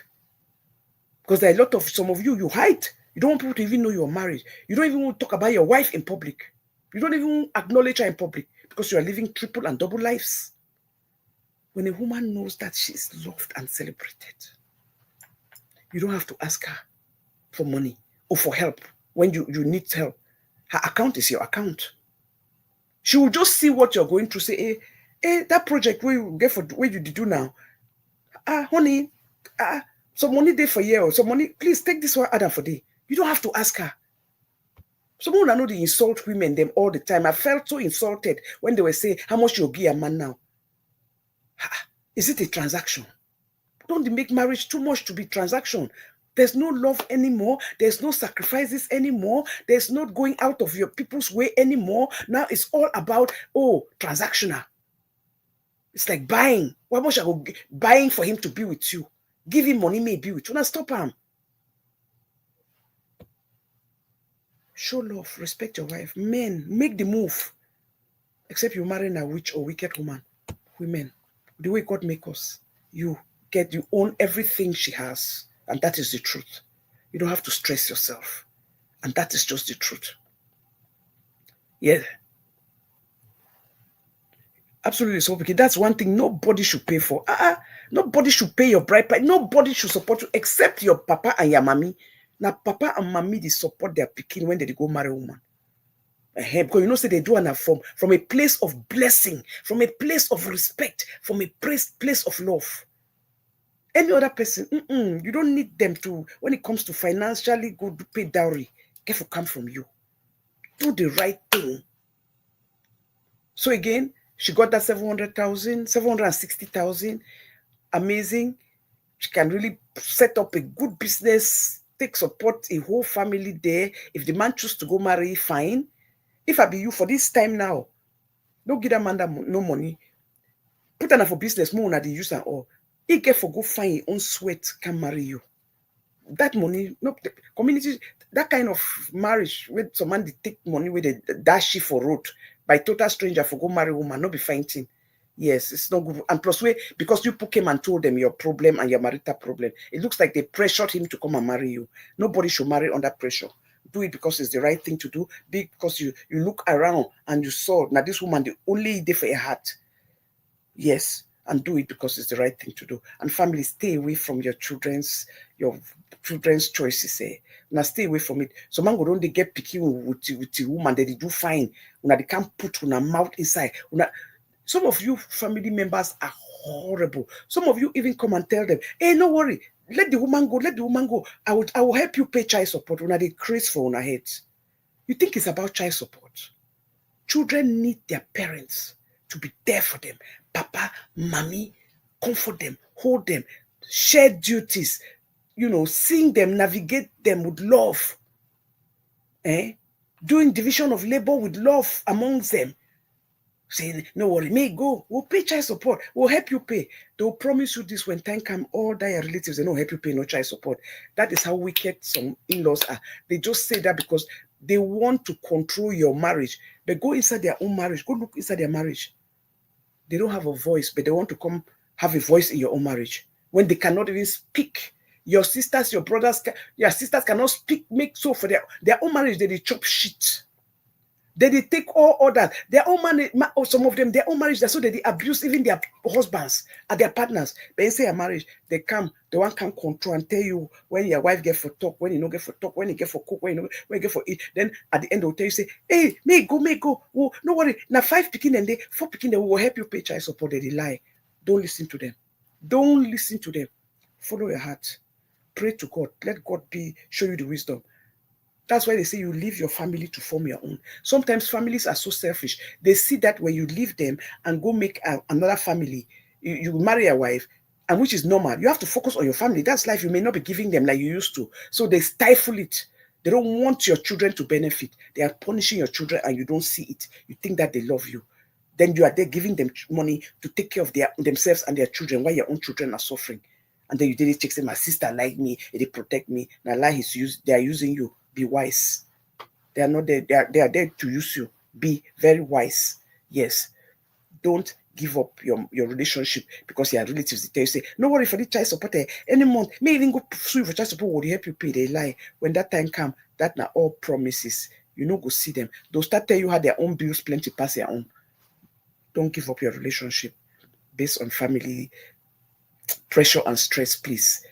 [SPEAKER 1] Because there are a lot of, some of you hide. You don't want people to even know you're married. You don't even want to talk about your wife in public. You don't even acknowledge her in public because you are living triple and double lives. When a woman knows that she's loved and celebrated, you don't have to ask her for money or for help when you need help. Her account is your account. She will just see what you're going through. Say, hey, that project where you get for where you do now. Honey, some money there for you or some money. Please take this one Adam for day. You don't have to ask her. Someone I know they insult women them all the time. I felt so insulted when they were saying how much you'll give a man now. Is it a transaction? Don't they make marriage too much to be transaction? There's no love anymore. There's no sacrifices anymore. There's not going out of your people's way anymore. Now it's all about, transactional. It's like buying. Why much I go buying for him to be with you? Give him money, may be with you. Now stop him. Show love, respect your wife. Men, make the move. Except you marry a witch or wicked woman. Women, the way God make us, you own everything she has. And that is the truth. You don't have to stress yourself. And that is just the truth. Yeah. Absolutely. So, because that's one thing nobody should pay for. Nobody should pay your bride price. Nobody should support you except your papa and your mommy. Now, papa and mommy, they support their pikin when they go marry a woman. Because you know, say they do an from a place of blessing, from a place of respect, from a place of love. Any other person, you don't need them to, when it comes to financially go to pay dowry, careful come from you. Do the right thing. So again, she got that 700,000, 760,000. Amazing. She can really set up a good business, take support a whole family there. If the man chooses to go marry, fine. If I be you for this time now, don't give that man no money. Put her for business, more than the use and all. He get for go find his own sweat, can marry you. That money, no community, that kind of marriage where someone they take money with a dash for road by total stranger for go marry woman, not be fighting. Yes, it's not good. And plus, because you came and told them your problem and your marital problem, it looks like they pressured him to come and marry you. Nobody should marry under pressure. Do it because it's the right thing to do. Because you look around and you saw now this woman the only day for a heart. Yes. and do it because it's the right thing to do. And family, stay away from your children's choices. Now stay away from it. So man go don't they get picky with the woman that they do fine. Una they can't put una mouth inside. Some of you family members are horrible. Some of you even come and tell them, hey, no worry, let the woman go, let the woman go. I will help you pay child support. Una they craze for una heads. You think it's about child support? Children need their parents to be there for them. Papa, mommy, comfort them, hold them, share duties, seeing them, navigate them with love. Doing division of labor with love amongst them. Saying, no worry, may go, we'll pay child support, we'll help you pay. They'll promise you this when time comes, all their relatives, they don't help you pay no child support. That is how wicked some in-laws are. They just say that because they want to control your marriage. But go inside their own marriage, go look inside their marriage. They don't have a voice, but they want to come have a voice in your own marriage. When they cannot even speak. Your sisters, your brothers, your sisters cannot speak, make so for their own marriage, they chop shit. They take all that. Their own money, some of them, their own marriage, that's so they abuse even their husbands and their partners. But inside a marriage, they come, the one can control and tell you when your wife get for talk, when you don't get for talk, when you get for cook, when you get for eat. Then at the end, they'll tell you, say, hey, may go. Oh, no worry. Now 5 picking and 4 picking, they will help you pay child support. They lie. Don't listen to them. Don't listen to them. Follow your heart. Pray to God. Let God show you the wisdom. That's why they say you leave your family to form your own. Sometimes families are so selfish. They see that when you leave them and go make another family, you marry a wife, and which is normal. You have to focus on your family. That's life. You may not be giving them like you used to. So they stifle it. They don't want your children to benefit. They are punishing your children and you don't see it. You think that they love you. Then you are there giving them money to take care of themselves and their children while your own children are suffering. And then you did it, check, say, my sister like me, they protect me. Now they are using you. Be wise. They are not there. They are there to use you. Be very wise. Yes. Don't give up your relationship because your relatives, they tell you, say, no worry for the child support any month. May even go sue for child support. Will help you pay? They lie. When that time comes, that now all promises. You know, go see them. They'll start tell you how their own bills plenty pass their own. Don't give up your relationship based on family pressure and stress, please.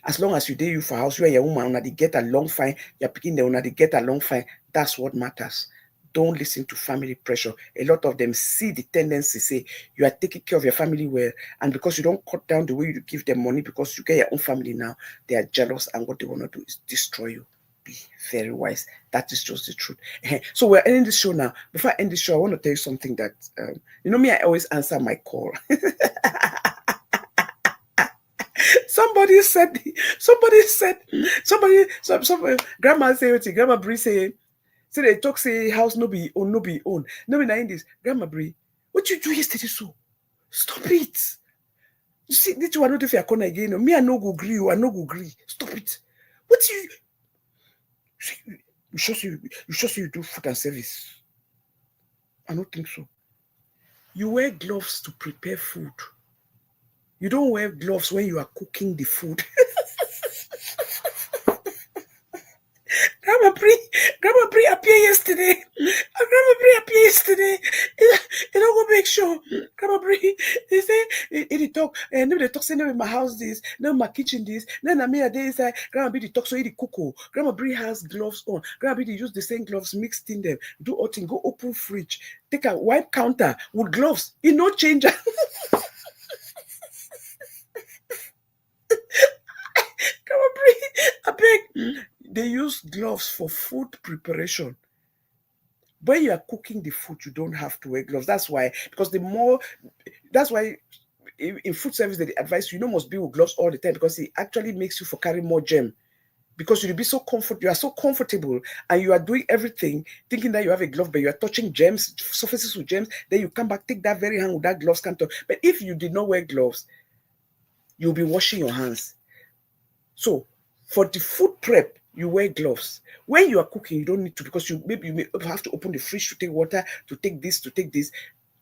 [SPEAKER 1] As long as you do you for house, you and your woman, they get along fine, you're picking them, they get along fine. That's what matters. Don't listen to family pressure. A lot of them see the tendency, say, you are taking care of your family well, and because you don't cut down the way you give them money, because you get your own family now, they are jealous, and what they want to do is destroy you. Be very wise. That is just the truth. So we're ending this show now. Before I end the show, I want to tell you something that, me, I always answer my call. Somebody said, Grandma say, Grandma Bree say they talk, say house no be own. No be nine this. Grandma Bree, what you do yesterday so? Stop it. You see, this one not if you're corner again. Me, I no go agree, I no go agree. Stop it. What you sure you do food and service? I don't think so. You wear gloves to prepare food. You don't wear gloves when you are cooking the food. Grandma Brie appeared yesterday. Grandma Brie appeared yesterday. You don't go make sure. Grandma Brie, they say, they talk, no, they talk, say, no, in my house this, no, in my kitchen this, then I mean, they say, Grandma Brie, they talk, so he cook. Grandma Brie has gloves on. Grandma Brie, they use the same gloves, mixed in them, do all things, go open fridge, take a wipe counter with gloves. You no change. Grandma Brie, I beg. They use gloves for food preparation. When you are cooking the food, you don't have to wear gloves. That's why, in food service, they advise you must be with gloves all the time because it actually makes you for carrying more germ. Because you'll be you are so comfortable and you are doing everything thinking that you have a glove, but you are touching germs, surfaces with germs. Then you come back, take that very hand with that gloves, can't touch. But if you did not wear gloves, you'll be washing your hands. So for the food prep, you wear gloves. When you are cooking, you don't need to, because you may have to open the fridge to take water, to take this.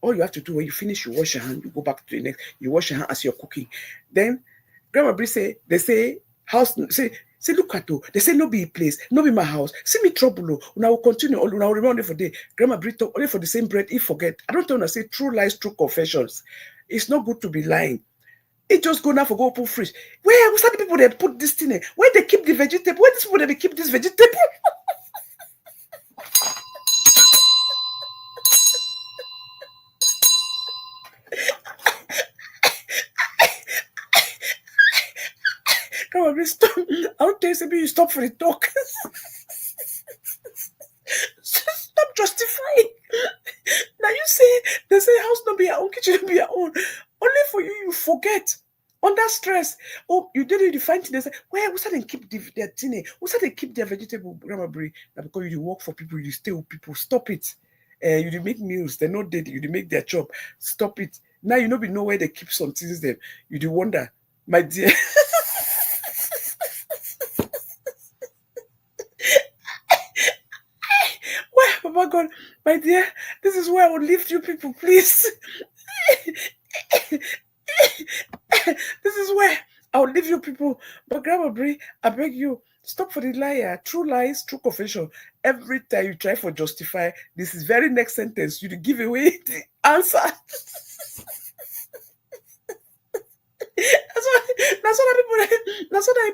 [SPEAKER 1] All you have to do when you finish, you wash your hand, you go back to the next, you wash your hand as you're cooking. Then Grandma Brie they say house, say look at you. They say no be a place, no be my house. See me trouble. Now will continue. Now remember for day. Grandma Brie talk only for the same bread. If forget, I don't want to say true lies, true confessions. It's not good to be lying. It just go now for go open fridge. Where was that the people that put this thing in? Where they keep the vegetable? Where these people they keep this vegetable? Come on, stop. I'll tell you stop for the talk. Stop justifying. Now you say they say house not be your own, kitchen not be your own. Only for you, you forget. Under stress. Oh, you didn't define things. They say, where who's that they keep their thing? Who's that they keep their vegetable grandma brie? Now because you work for people, you stay with people. Stop it. You did make meals, they're not dead, you did make their job. Stop it. Now you know where they keep some things them. You do wonder, my dear. Where, Papa God, my dear, this is where I would lift you people, please. This is where I will leave you people. But Grandma Brie, I beg you, stop for the liar. True lies, true confession. Every time you try for justify, this is very next sentence, you give away the answer. That's what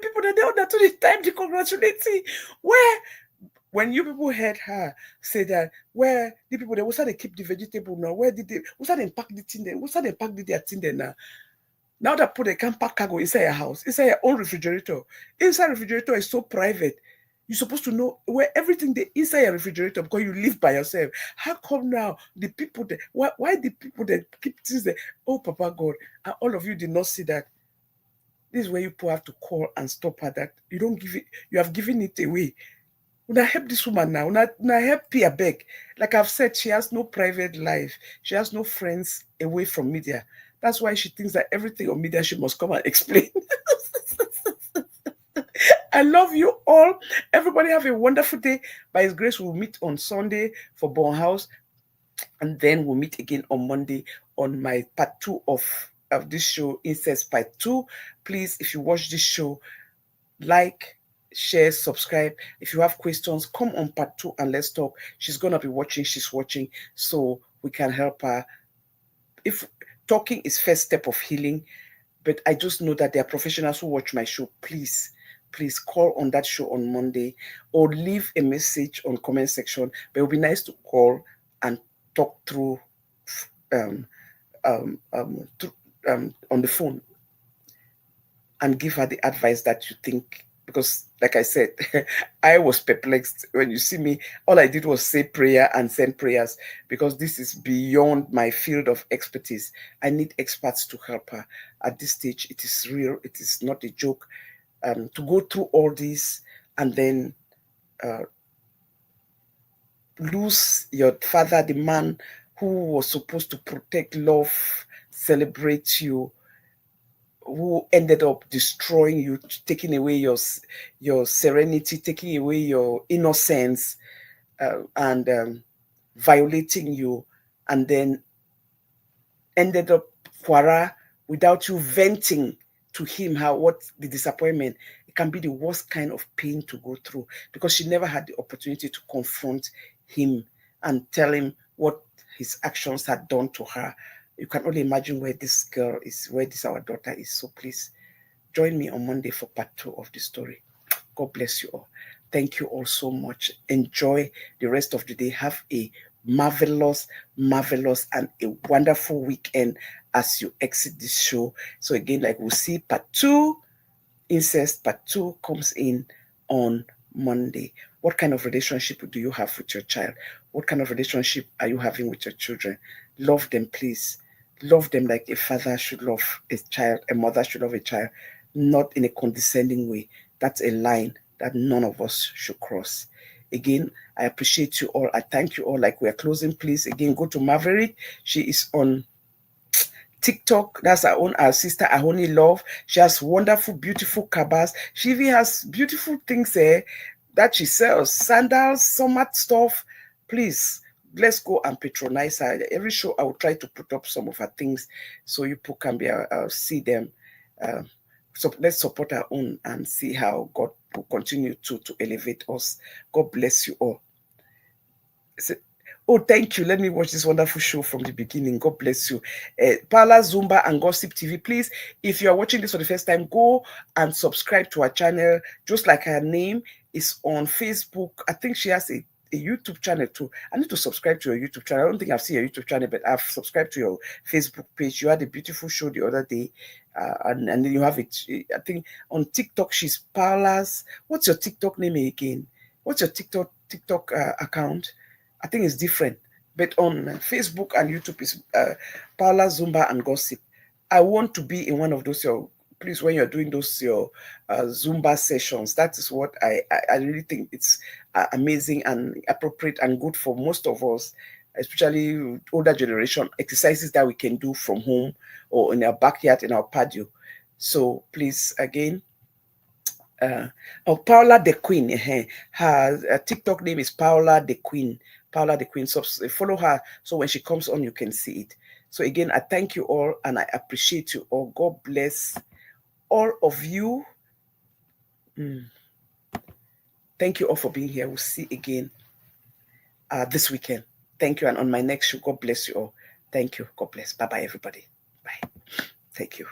[SPEAKER 1] people that they don't to the time to congratulate you. Where when you people heard her say that, where the people they was they keep the vegetable now, where did they was they pack the thing there? Was they pack their thing there now? Now that they can pack cargo inside your house, inside your own refrigerator. Inside refrigerator is so private. You're supposed to know where everything they inside your refrigerator because you live by yourself. How come now the people that why the people that keep things there? Oh, Papa God, and all of you did not see that. This is where you have to call and stop her that you don't give it, you have given it away. When I help this woman now, when I help Pia beg, like I've said, she has no private life. She has no friends away from media. That's why she thinks that everything on media she must come and explain. I love you all. Everybody have a wonderful day. By His grace, we'll meet on Sunday for Born House. And then we'll meet again on Monday on my part 2 of this show, Incest Part 2. Please, if you watch this show, like, share, subscribe. If you have questions, come on part 2 and let's talk. She's gonna be watching, she's watching, so we can help her. If talking is first step of healing, but I just know that there are professionals who watch my show. Please call on that show on Monday or leave a message on comment section. But it would be nice to call and talk through on the phone and give her the advice that you think. Because, like I said, I was perplexed when you see me. All I did was say prayer and send prayers because this is beyond my field of expertise. I need experts to help her. At this stage, it is real. It is not a joke. To go through all this and then lose your father, the man who was supposed to protect, love, celebrate you, who ended up destroying you, taking away your serenity, taking away your innocence, and violating you, and then ended up Kwara without you venting to him what the disappointment. It can be the worst kind of pain to go through because she never had the opportunity to confront him and tell him what his actions had done to her. You can only imagine where this girl is, where this our daughter is. So please join me on Monday for part 2 of the story. God bless you all. Thank you all so much. Enjoy the rest of the day. Have a marvelous, and a wonderful weekend as you exit this show. So again, like we'll see part 2, Incest part 2 comes in on Monday. What kind of relationship do you have with your child? What kind of relationship are you having with your children? Love them, please. Love them like a father should love a child, a mother should love a child, not in a condescending way. That's a line that none of us should cross. Again, I appreciate you all. I thank you all. Like we are closing, please, again, go to Maverick. She is on TikTok. That's our sister Ahoni Love. She has wonderful, beautiful cabas. She even has beautiful things that she sells. Sandals, summer stuff. Please, let's go and patronize her. Every show I will try to put up some of her things so you people can see them. So let's support our own and see how God will continue to elevate us. God bless you all. Oh, thank you. Let me watch this wonderful show from the beginning. God bless you. Paula, Zumba, and Gossip TV. Please, if you are watching this for the first time, go and subscribe to our channel. Just like her name is on Facebook. I think she has a YouTube channel too. I need to subscribe to your YouTube channel. I don't think I've seen your YouTube channel, but I've subscribed to your Facebook page. You had a beautiful show the other day. And then you have it. I think on TikTok, she's Paula's. What's your TikTok name again? What's your TikTok account? I think it's different. But on Facebook and YouTube is Paula, Zumba, and Gossip. I want to be in one of those. Please, when you're doing those your Zumba sessions, that is what I really think it's amazing and appropriate and good for most of us, especially older generation exercises that we can do from home or in our backyard, in our patio. So please, again, Paula the Queen. Her TikTok name is Paula the Queen. Paula the Queen. So follow her so when she comes on, you can see it. So again, I thank you all and I appreciate you all. God bless all of you. Thank you all for being here. We'll see again this weekend. Thank you. And on my next show, God bless you all. Thank you. God bless. Bye-bye, everybody. Bye. Thank you.